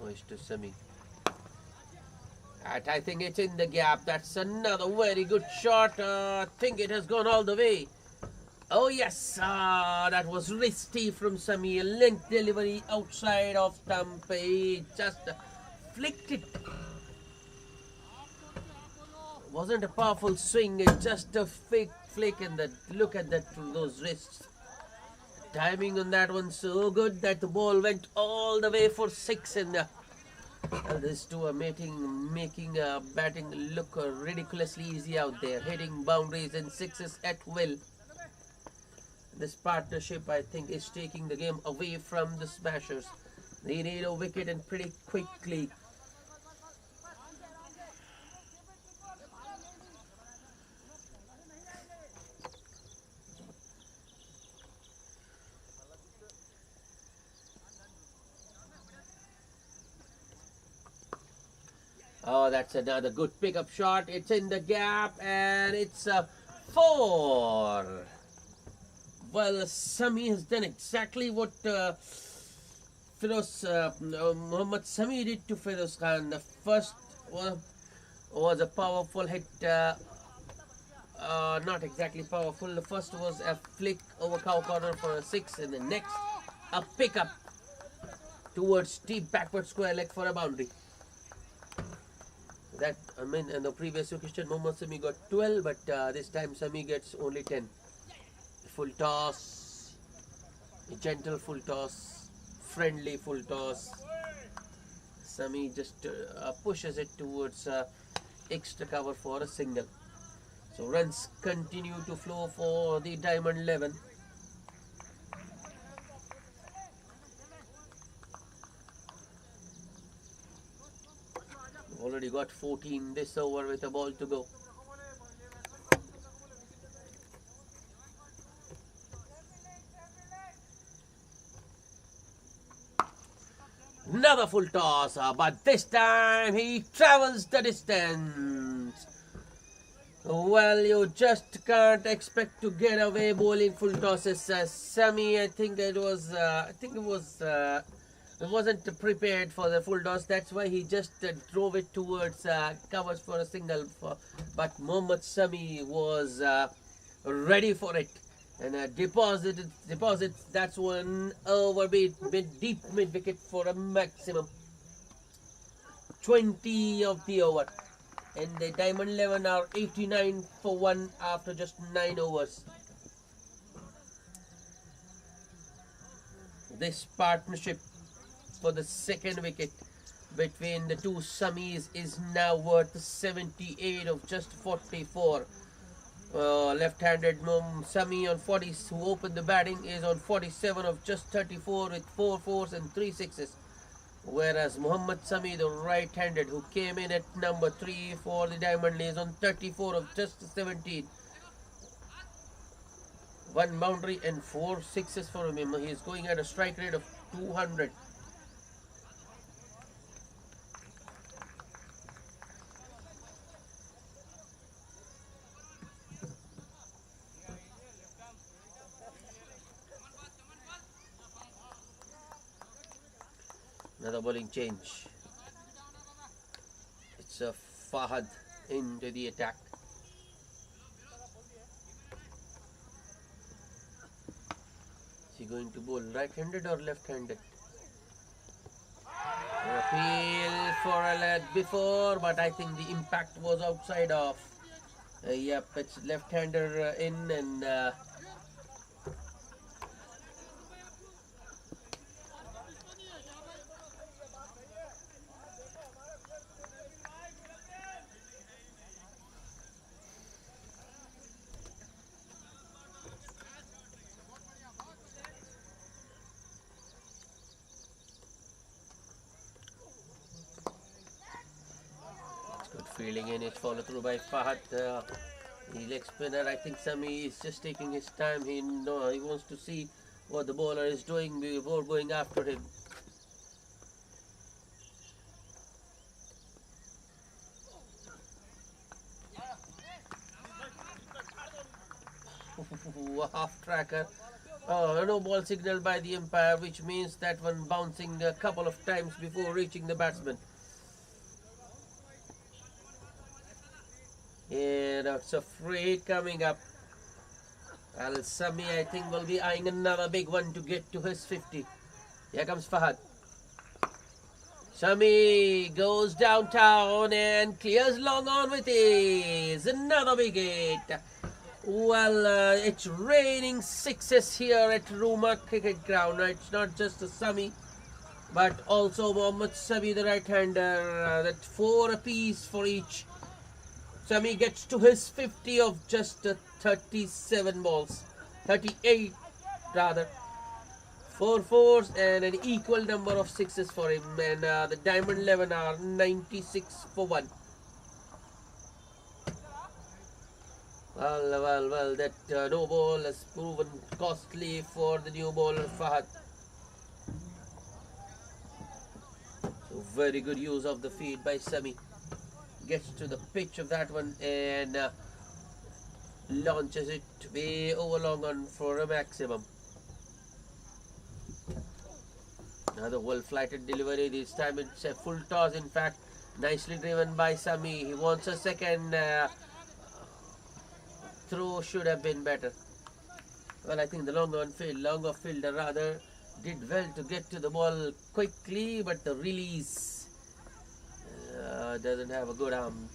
[SPEAKER 1] Moish to Sami. I think it's in the gap. That's another very good shot. I think it has gone all the way. Oh yes, that was risky from Sami. A length delivery outside of stump. He just flicked it. Wasn't a powerful swing. It's just a fake flick, and look at that, those wrists. Timing on that one so good that the ball went all the way for six, and these two are making batting look ridiculously easy out there, hitting boundaries and sixes at will. This partnership, I think, is taking the game away from the Smashers. They need a wicket, and pretty quickly. Oh, that's another good pickup shot. It's in the gap, and it's a 4. Well, Sami has done exactly what Mohammad Sami did to Feroz Khan. The first one was a powerful hit, not exactly powerful. The first was a flick over cow corner for a 6, and the next a pickup towards deep backward square leg for a boundary. That, I mean, in the previous occasion, Mohammad Sami got 12, but this time Sami gets only 10. Full toss, a gentle full toss, friendly full toss. Sami just pushes it towards extra cover for a single. So runs continue to flow for the Diamond 11. Already got 14 this over with a ball to go. Another full toss, but this time he travels the distance. Well, you just can't expect to get away bowling full tosses. Sami, I think it wasn't prepared for the full toss. That's why he just drove it towards covers for a single. But Mohammad Sami was ready for it, and deposits. That's one over deep mid wicket for a maximum 20 of the over. And the Diamond 11 are 89 for 1 after just 9 overs. This partnership for the second wicket between the two Samis is now worth 78 of just 44. Left-handed Sami on 40, who opened the batting, is on 47 of just 34 with 4 fours and 3 sixes. Whereas Muhammad Sami, the right-handed, who came in at number 3 for the Diamond League on 34 of just 17. One boundary and 4 sixes for him. He is going at a strike rate of 200. Another bowling change. It's a Fahad into the attack. Is he going to bowl right-handed or left-handed? Appeal for a leg before, but I think the impact was outside of. Yep, it's left-hander in, and good fielding in it, followed through by Fahad. The leg spinner, I think Sami is just taking his time. He wants to see what the bowler is doing before going after him. Half tracker. No ball signal by the umpire, which means that one bouncing a couple of times before reaching the batsman. And it's a free coming up. Al Sami, I think, will be eyeing another big one to get to his 50. Here comes Fahad. Sami goes downtown and clears long on with ease. Another big hit. Well, it's raining sixes here at Ruma cricket ground. It's not just a Sami, but also Mohammad Sami, the right-hander. That 4 apiece for each. Sami gets to his 50 of just 37 balls. 38 rather. 4 fours and an equal number of sixes for him. And the Diamond 11 are 96 for 1. Well, that no ball has proven costly for the new bowler Fahad. So very good use of the feed by Sami. Gets to the pitch of that one and launches it way over long on for a maximum. Another well-flighted delivery. This time it's a full toss. In fact, nicely driven by Sami. He wants a second. Throw should have been better. Well, I think the longer fielder rather did well to get to the ball quickly, but the release doesn't have a good arm.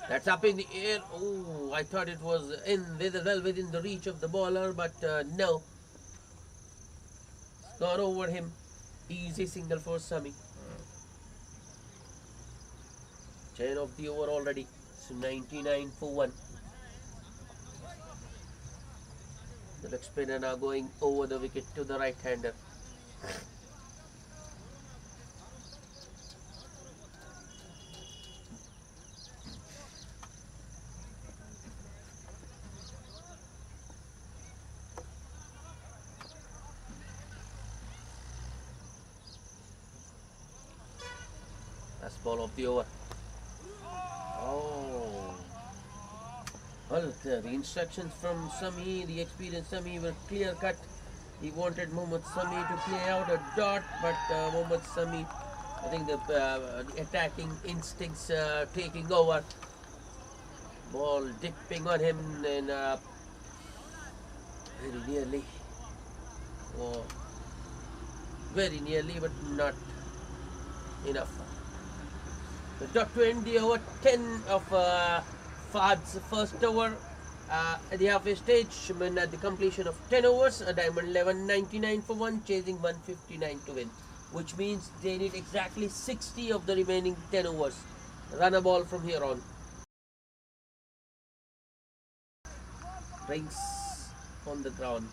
[SPEAKER 1] That's up in the air. Oh, I thought it was within the reach of the bowler, but no. It's gone over him. Easy single for Sami. 10 of the over already. So 99 for 1. The leg spinner now going over the wicket to the right-hander. Last ball of the over. Oh. Well, the instructions from Sami, the experienced Sami, were clear cut. He wanted Mohammad Sami to play out a dot, but Mohammad Sami, I think the attacking instincts taking over. Ball dipping on him and very nearly. Oh, very nearly, but not enough. The dot to end the over. 10 of Fahad's first over at the halfway stage. When at the completion of 10 overs, a Diamond 11 99 for 1, chasing 159 to win, which means they need exactly 60 of the remaining 10 overs. Run a ball from here on. drinks on the ground.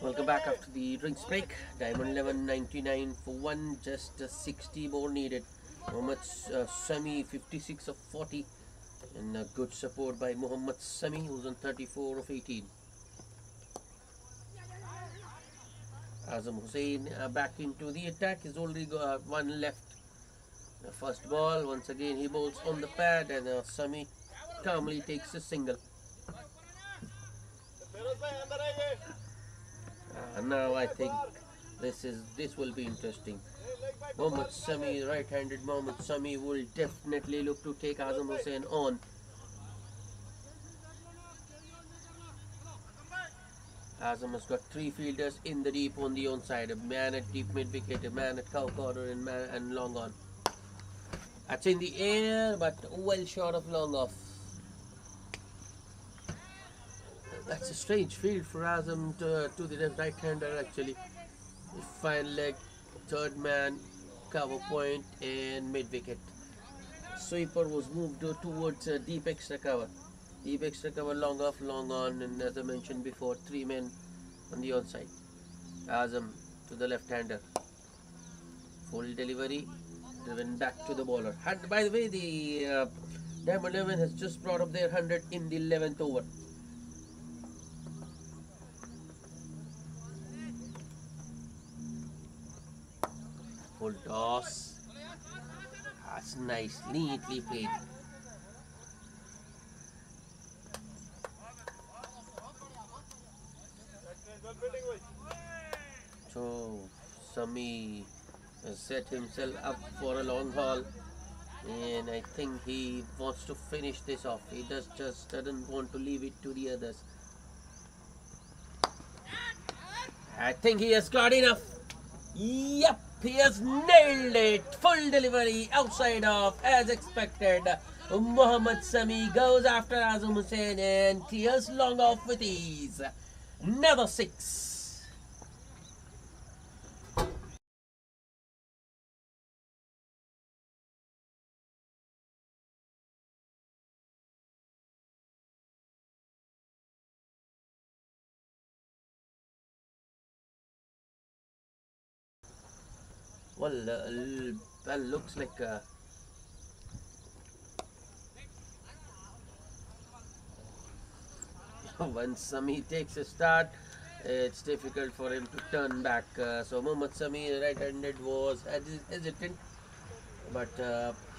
[SPEAKER 1] Welcome back after the drinks break. Diamond 11 99 for 1, just 60 more needed. Mohammad Sami 56 of 40, and good support by Mohammad Sami, who's on 34 of 18. Azam Hussain back into the attack. He's only got one left. The first ball, once again he bowls on the pad, and Sami calmly takes a single. Now I think this will be interesting. Mohammad Sami, right-handed Mohammad Sami, will definitely look to take Azam Hussain on. Azam has got three fielders in the deep on the onside. A man at deep mid-wicket, a man at cow corner, and long on. That's in the air, but well short of long off. That's a strange field for Azam to the right-hander actually. Fine leg, third man, cover point, and mid-wicket. Sweeper was moved towards deep extra cover. Deep extra cover, long off, long on, and as I mentioned before, three men on the onside. Azam to the left-hander. Full delivery, driven back to the bowler. And by the way, the Diamond 11 has just brought up their 100 in the 11th over. Full toss. That's nice, neatly played. So Sami has set himself up for a long haul, and I think he wants to finish this off. He just doesn't want to leave it to the others. I think he has got enough. Yep, he has nailed it. Full delivery outside off as expected. Mohammad Sami goes after Azam Hussain and clears long off with ease. Another six. Well, that looks like once Sami takes a start, it's difficult for him to turn back. So Mohammad Sami, right-handed, was hesitant, but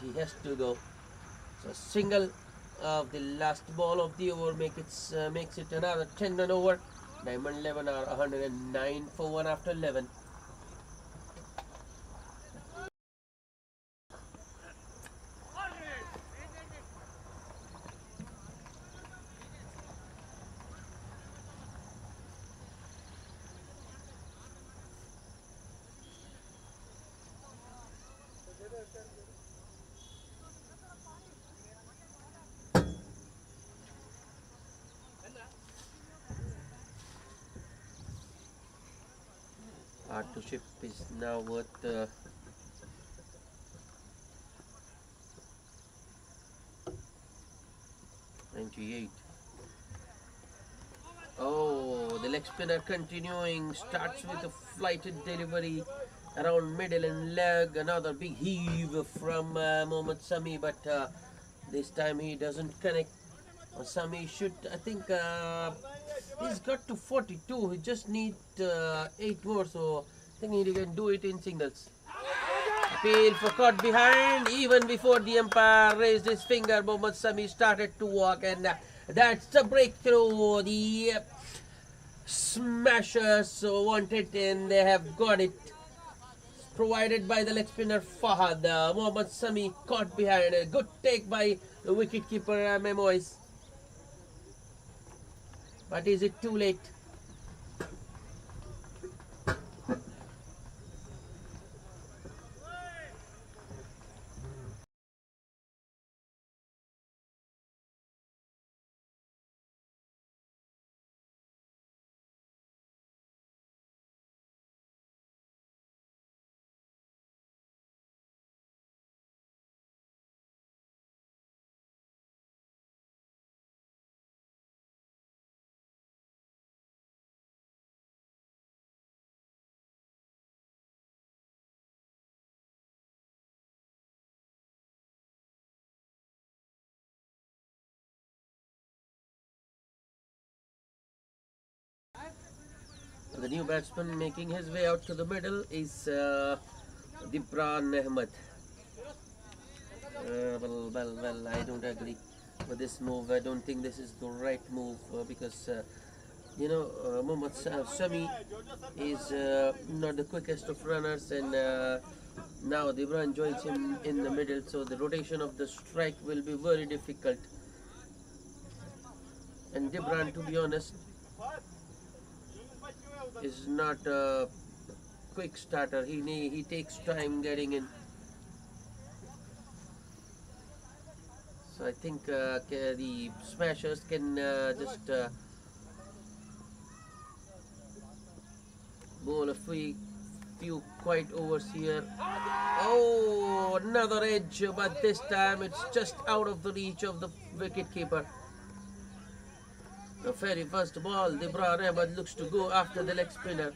[SPEAKER 1] he has to go. So single of the last ball of the over makes it another 10 run over. Diamond 11 are 109 for 1 after 11. Partnership is now worth 98. Oh, the leg spinner continuing, starts with a flighted delivery around middle and leg. Another big heave from Mohammad Sami, but this time he doesn't connect. Sami should, I think, he's got to 42. He just needs 8 more, so I think he can do it in singles. Appeal for caught behind. Even before the umpire raised his finger, Mohammad Sami started to walk, and that's the breakthrough. The smashers want it, and they have got it. Provided by the leg spinner Fahad. Mohammad Sami caught behind. A good take by the wicketkeeper Memois. But is it too late? The new batsman making his way out to the middle is Dibran Ahmed. Well, I don't agree with this move. I don't think this is the right move because Mohammad Sami is not the quickest of runners, and now Dibran joins him in the middle, so the rotation of the strike will be very difficult. And Dibran, to be honest, is not a quick starter. He takes time getting in. So I think the smashers can just bowl a few quiet overs here. Oh, another edge, but this time it's just out of the reach of the wicketkeeper. The very first ball, Dibran Ahmed looks to go after the leg spinner.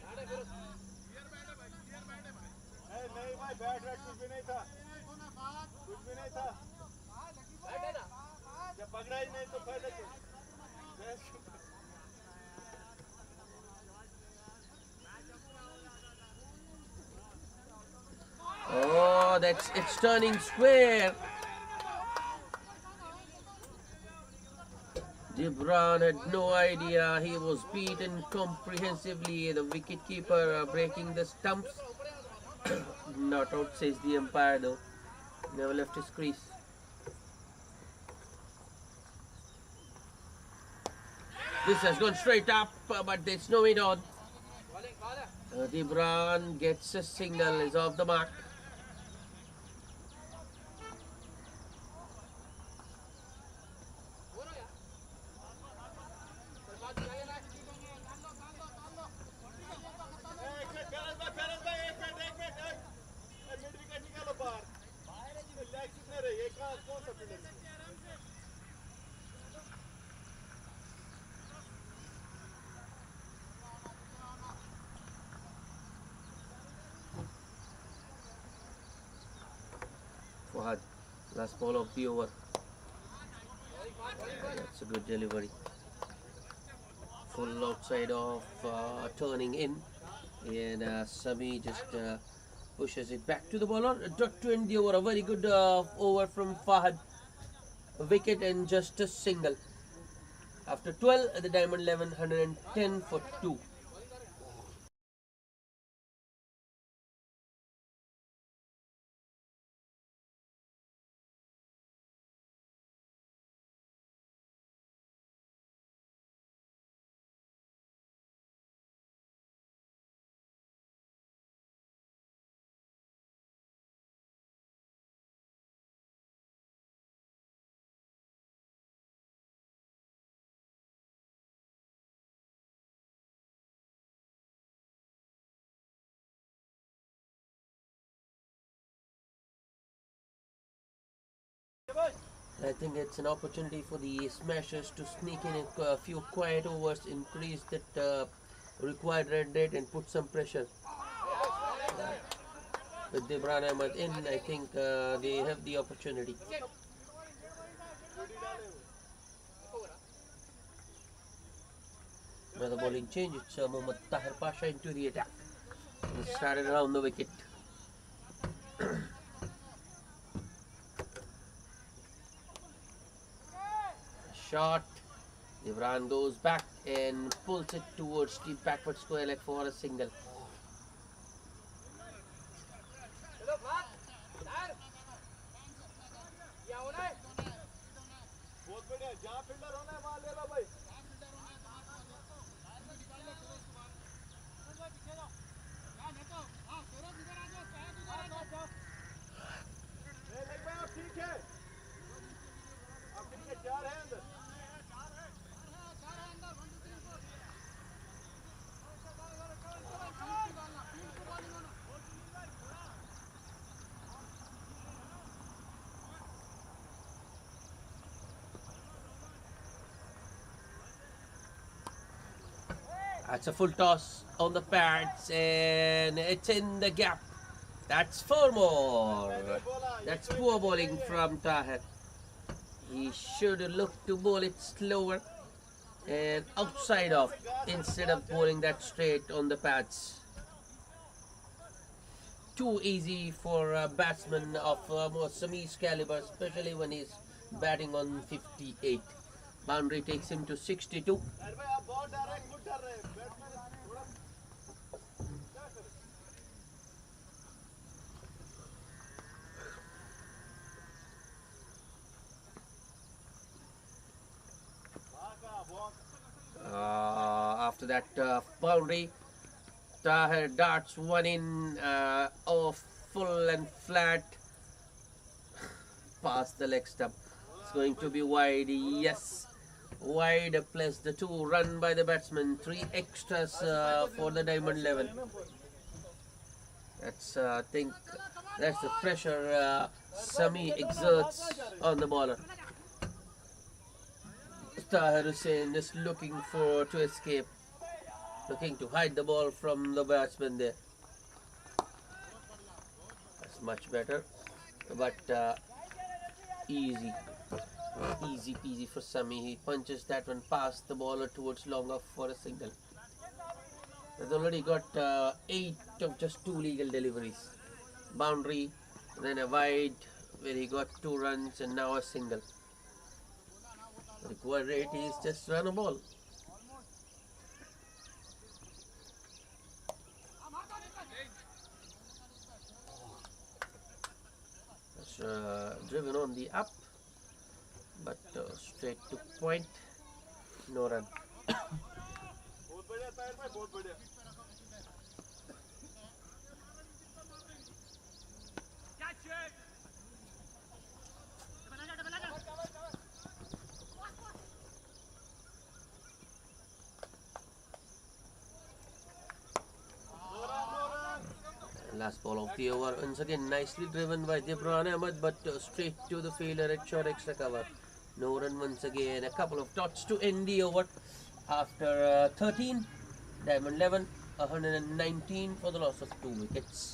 [SPEAKER 1] Oh, it's turning square. Dibran had no idea. He was beaten comprehensively. The wicketkeeper breaking the stumps. Not out, says the umpire, though. Never left his crease. This has gone straight up, but there's no way on. Dibran gets a single, is off the mark. Fahad, last ball of the over. That's a good delivery. Full outside of turning in, and Sami just pushes it back to the bowler. Dot to end the over. A very good over from Fahad. A wicket and just a single. After 12, the Diamond 11, 110 for 2. I think it's an opportunity for the smashers to sneak in a few quiet overs, increase that required run rate, and put some pressure. With Dibran Ahmed in, I think they have the opportunity. Another bowling change. It's Mohammad Tahir Pasha into the attack. He started around the wicket. Shot. Dibran goes back and pulls it towards the backward square leg for a single. That's a full toss on the pads, and it's in the gap. That's 4 more. That's poor bowling from Tahir. He should look to bowl it slower. and outside off instead of bowling that straight on the pads. Too easy for a batsman of Sami's caliber, especially when he's batting on 58. Boundary takes him to 62. After that boundary, Tahir darts one in off full and flat past the leg stump. It's going to be wide, yes. Wide plus the 2 run by the batsman. 3 extras for the Diamond 11. That's I think that's the pressure Sami exerts on the bowler. Tahir Hussain just looking to escape, looking to hide the ball from the batsman there. That's much better, but easy peasy for Sami. He punches that one past the bowler towards long off for a single. Has already got 8 of just 2 legal deliveries. Boundary, then a wide where he got 2 runs and now a single. The required rate is just run a ball. That's driven on the up, but straight to point, no run. Last ball of the over, once again nicely driven by Dibran Ahmed, but straight to the fielder at short extra cover. No run once again. A couple of dots to end the over after 13. Diamond 11, 119 for the loss of 2 wickets.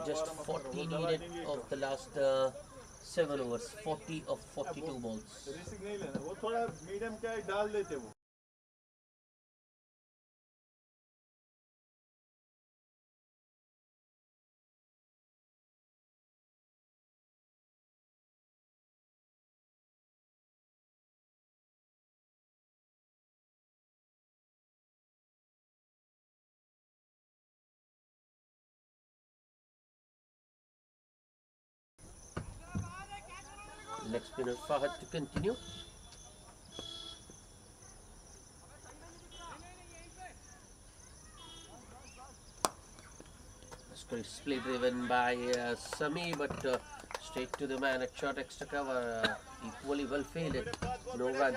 [SPEAKER 1] Just 40 needed of the last 7 overs, 40 of 42 balls. Leg spinner Fahad to continue. Crisply driven by Sami, but straight to the man at short extra cover. Equally well fielded. No run.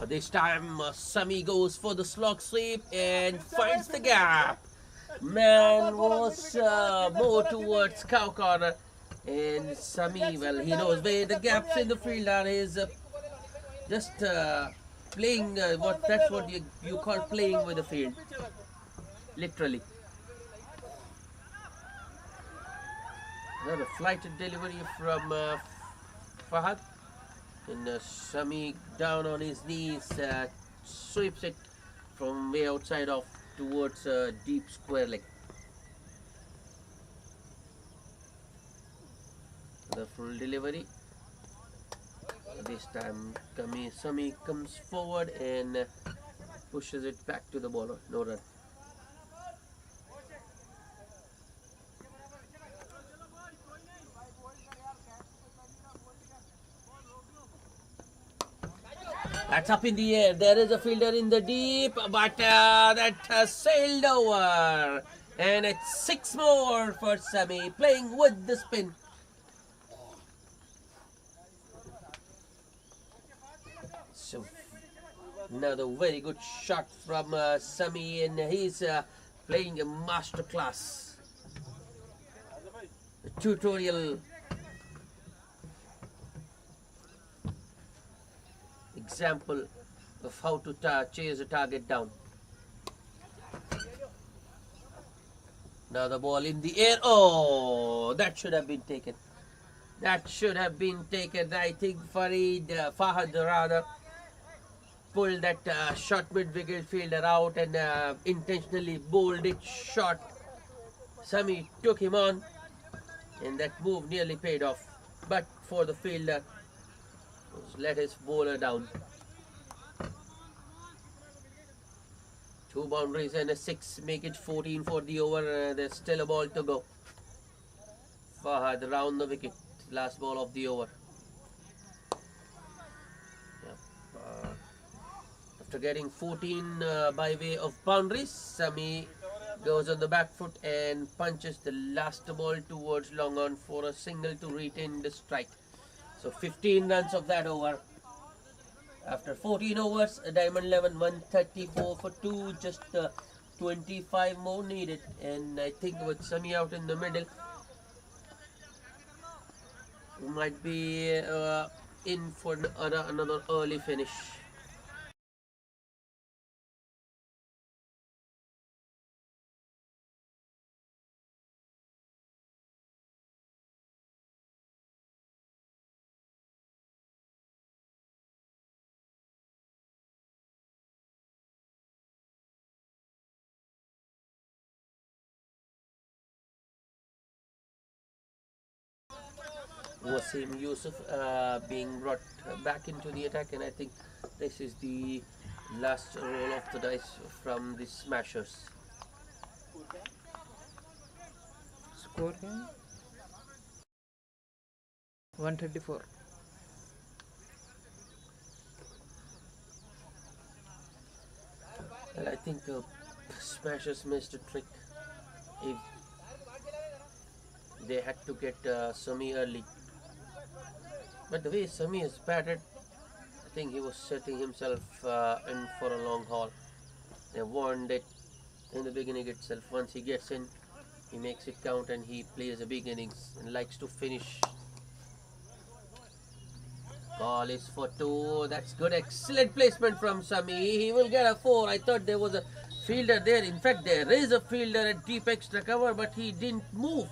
[SPEAKER 1] This time Sami goes for the slog sweep and finds the gap. Man was more towards cow corner, and Sami, well, he knows where the gaps in the field are. He's just playing that's what you call playing with the field, literally. Another flighted delivery from Fahad. And Sami down on his knees sweeps it from way outside off towards deep square leg. The full delivery. This time Sami comes forward and pushes it back to the bowler. No run. That's up in the air. There is a fielder in the deep, but that has sailed over. And it's 6 more for Sami, playing with the spin. So, another very good shot from Sami, and he's playing a masterclass. A tutorial example of how to chase a target down. Now the ball in the air. Oh, that should have been taken. That should have been taken. I think Fahad rather pulled that short mid-wicket fielder out and intentionally bowled it short. Sami took him on, and that move nearly paid off. But for the fielder, let his bowler down. 2 boundaries and a 6 make it 14 for the over. There's still a ball to go. Fahad round the wicket. Last ball of the over. After getting 14 by way of boundaries, Sami goes on the back foot and punches the last ball towards long on for a single to retain the strike. So 15 runs of that over. After 14 overs, a diamond 11, 134 for 2, just 25 more needed. And I think with Sami out in the middle, we might be in for another early finish. Wasim Yusuf being brought back into the attack, and I think this is the last roll of the dice from the Smashers.
[SPEAKER 2] Score game 134.
[SPEAKER 1] And I think Smashers missed a trick. If they had to get Sami early, but the way Sami is batted, I think he was setting himself in for a long haul. They warned it in the beginning itself. Once he gets in, he makes it count and he plays a big innings and likes to finish. Ball is for 2. That's good. Excellent placement from Sami. He will get a 4. I thought there was a fielder there. In fact, there is a fielder at deep extra cover, but he didn't move.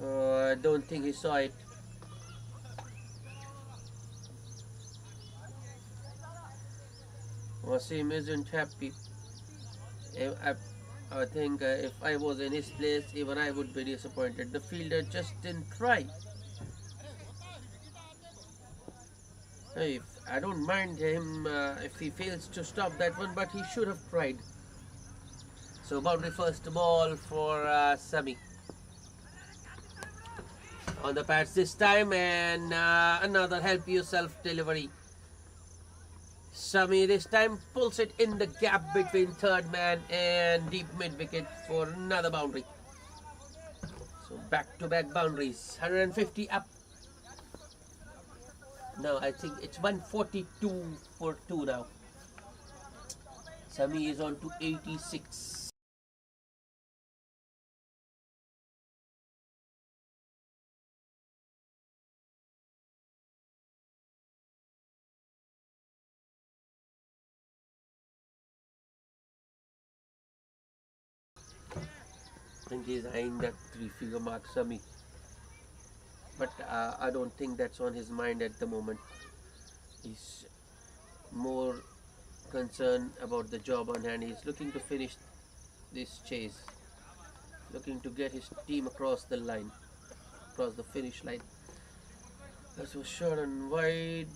[SPEAKER 1] I don't think he saw it. Wasim isn't happy. I think if I was in his place, even I would be disappointed. The fielder just didn't try. I don't mind him if he fails to stop that one, but he should have tried. So boundary first ball for Sami. On the pads this time, and another help yourself delivery. Sami this time pulls it in the gap between third man and deep mid wicket for another boundary. So back to back boundaries. 150 up. No, I think it's 142 for 2 now. Sami is on to 86. I think he's eyeing that 3-figure mark, Sami. But I don't think that's on his mind at the moment. He's more concerned about the job on hand. He's looking to finish this chase, looking to get his team across the line, across the finish line. This was short and wide,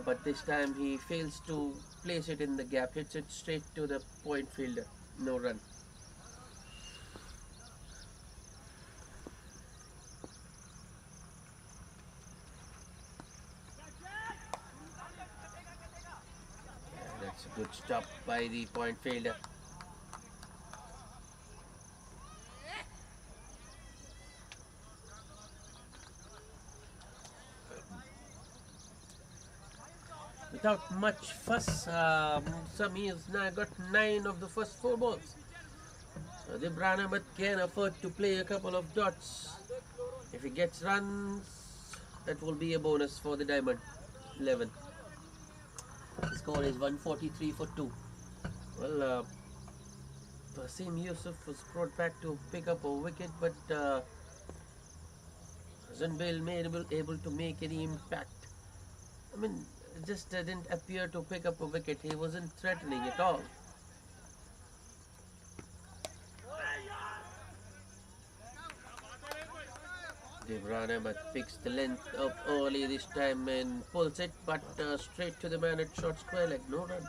[SPEAKER 1] but this time he fails to place it in the gap, hits it straight to the point fielder. No run. That's a good stop by the point fielder. Without much fuss, Sami has now got 9 of the first 4 balls. So Dibran Ahmed can afford to play a couple of dots. If he gets runs, that will be a bonus for the Diamond 11. The score is 143 for 2. Well, Wasim Yusuf was brought back to pick up a wicket, but wasn't able to make any impact. I mean, just didn't appear to pick up a wicket. He wasn't threatening at all. Devran Ahmed picks the length up early this time and pulls it, but straight to the man at short square leg. No run.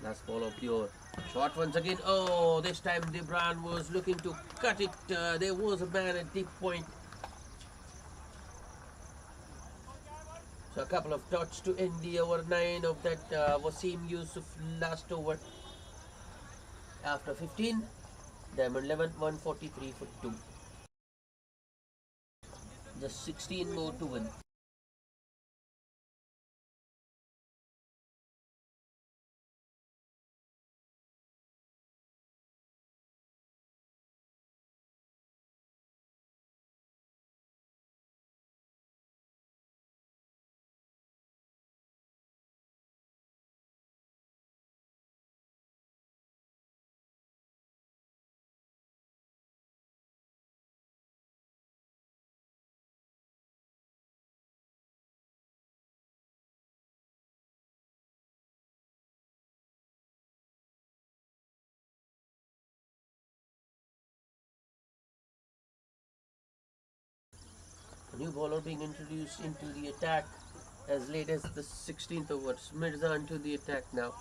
[SPEAKER 1] Last ball of the over. Shot once again. Oh, this time Devran was looking to cut it. There was a man at deep point. So a couple of dots to end the over 9 of that Wasim Yusuf last over. After 15, Diamond 11, 143 for 2. Just 16 more to win. A new bowler being introduced into the attack as late as the 16th over. Mirza into the attack now.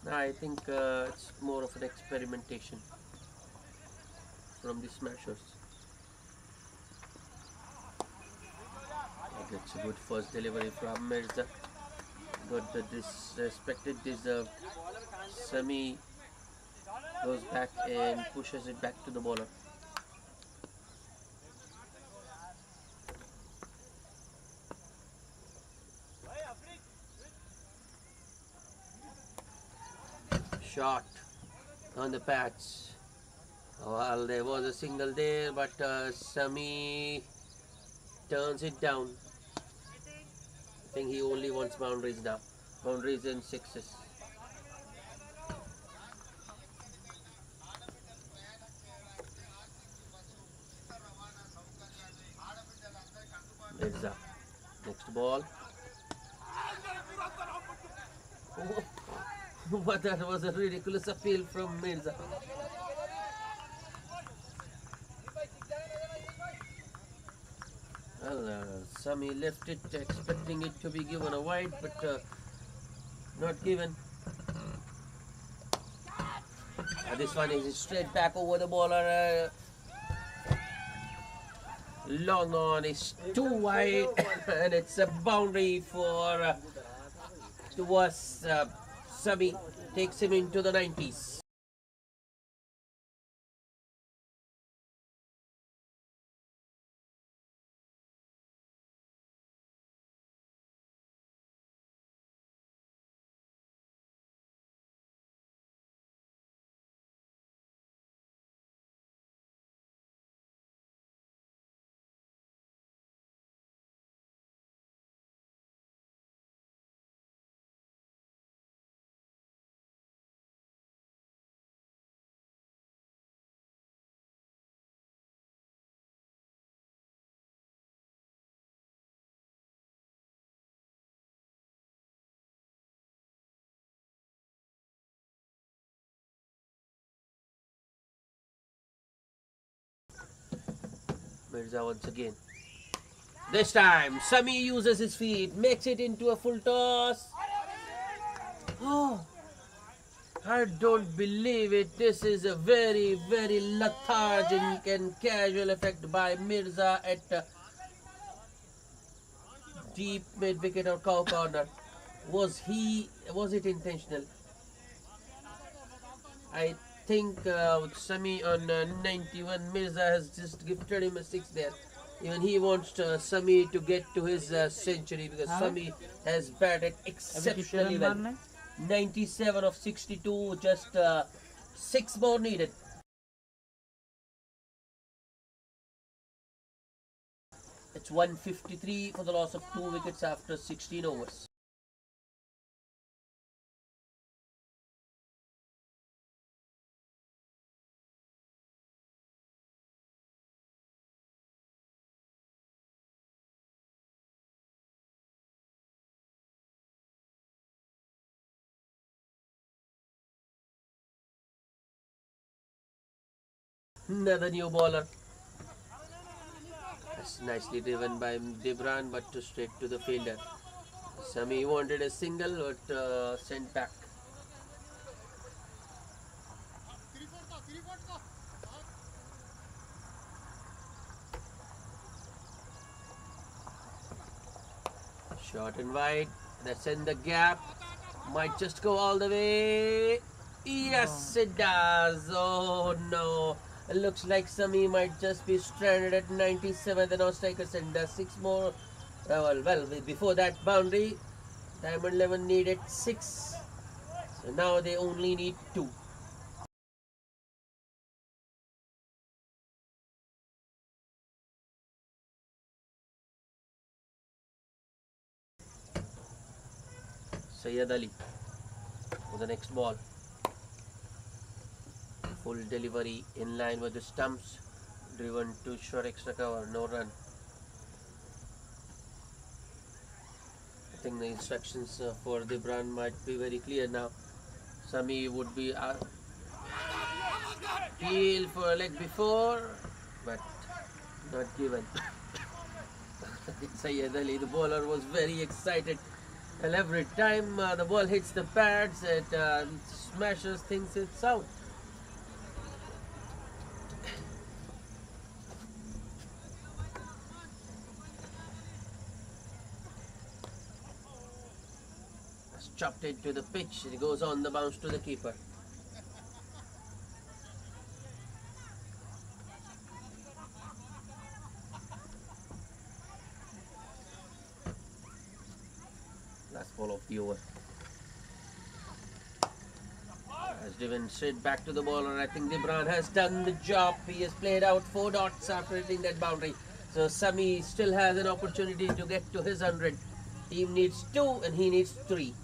[SPEAKER 1] I think it's more of an experimentation from the smashers. It's a good first delivery from Mirza. Got the disrespected deserved. Sami goes back and pushes it back to the bowler. Shot on the patch. Well, there was a single there, but Sami turns it down. I think he only wants boundaries now. Boundaries and sixes. Mirza. Next ball. But that was a ridiculous appeal from Mirza. Well, Sami left it expecting it to be given a wide, but not given. This one is straight back over the bowler. Long on is too wide, and it's a boundary for towards Sami. Takes him into the 90s. Mirza once again. This time, Sami uses his feet, makes it into a full toss. Oh, I don't believe it. This is a very, very lethargic and casual effect by Mirza at deep mid wicket or cow corner. Was it intentional? I think Sami on 91, Mirza has just gifted him a 6 there. Even he wants Sami to get to his century because Sami has batted exceptionally well. 97 of 62, just 6 more needed. It's 153 for the loss of 2 wickets after 16 overs. Another new bowler. That's nicely driven by Dibran, but too straight to the fielder. Sami wanted a single, but sent back. Short and wide. That's in the gap. Might just go all the way. Yes, it does. Oh no. It looks like Sami might just be stranded at 97. The now striker sent 6 more. Well, before that boundary, Diamond 11 needed 6. So now they only need 2. Sayyid Ali for the next ball. Full delivery in line with the stumps. Driven to short extra cover, no run. I think the instructions for the brand might be very clear now. Sami would be peel for a leg before, but not given. Sayyid Ali, the bowler, was very excited. And every time the ball hits the pads, it smashes things it's out. It's chopped into the pitch. It goes on the bounce to the keeper. Last ball of the over. Has driven straight back to the bowler. I think Dibran has done the job. He has played out 4 dots after hitting that boundary. So Sami still has an opportunity to get to his 100. Team needs 2 and he needs 3.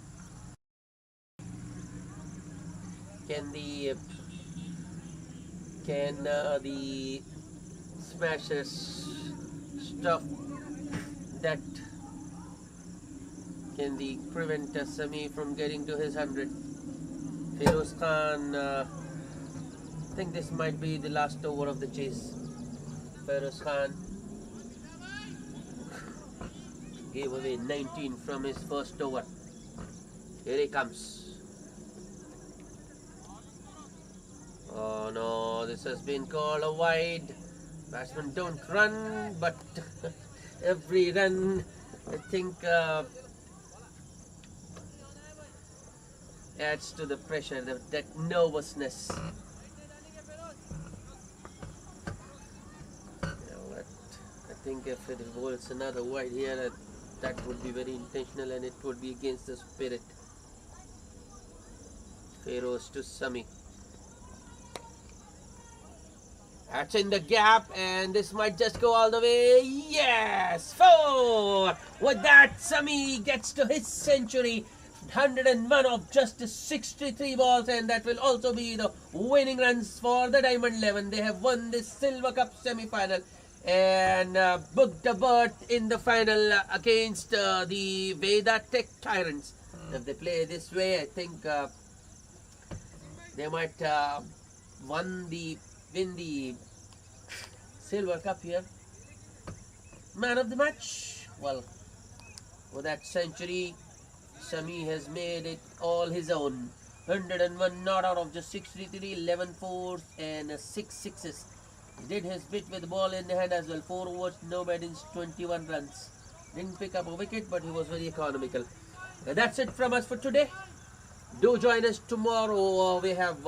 [SPEAKER 1] Can the smashers stop that? Can they prevent Sami from getting to his 100? Feroz Khan, I think this might be the last over of the chase. Feroz Khan gave away 19 from his first over. Here he comes. Oh no, this has been called a wide. Batsmen don't run, but every run, I think, adds to the pressure, that nervousness. I think if it holds another wide here, that would be very intentional and it would be against the spirit. Feroz to Sami. That's in the gap, and this might just go all the way. Yes! 4! With that, Sami gets to his century. 101 of just 63 balls, and that will also be the winning runs for the Diamond 11. They have won this Silver Cup semi-final and booked a berth in the final against the Veda Tech Tyrants. If they play this way, I think they might win the Silver Cup here. Man of the match, well, for that century, Sami has made it all his own. 101 not out of just 63, 11 fours and 6 sixes. He did his bit with the ball in the hand as well. 4 overs, no bad innings, 21 runs. Didn't pick up a wicket, but he was very economical. That's it from us for today. Do join us tomorrow. We have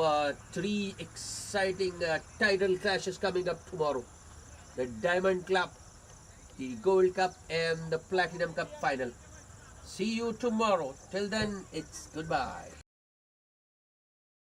[SPEAKER 1] 3 exciting title clashes coming up tomorrow. The Diamond Club, the Gold Cup and the Platinum Cup final. See you tomorrow. Till then, it's goodbye.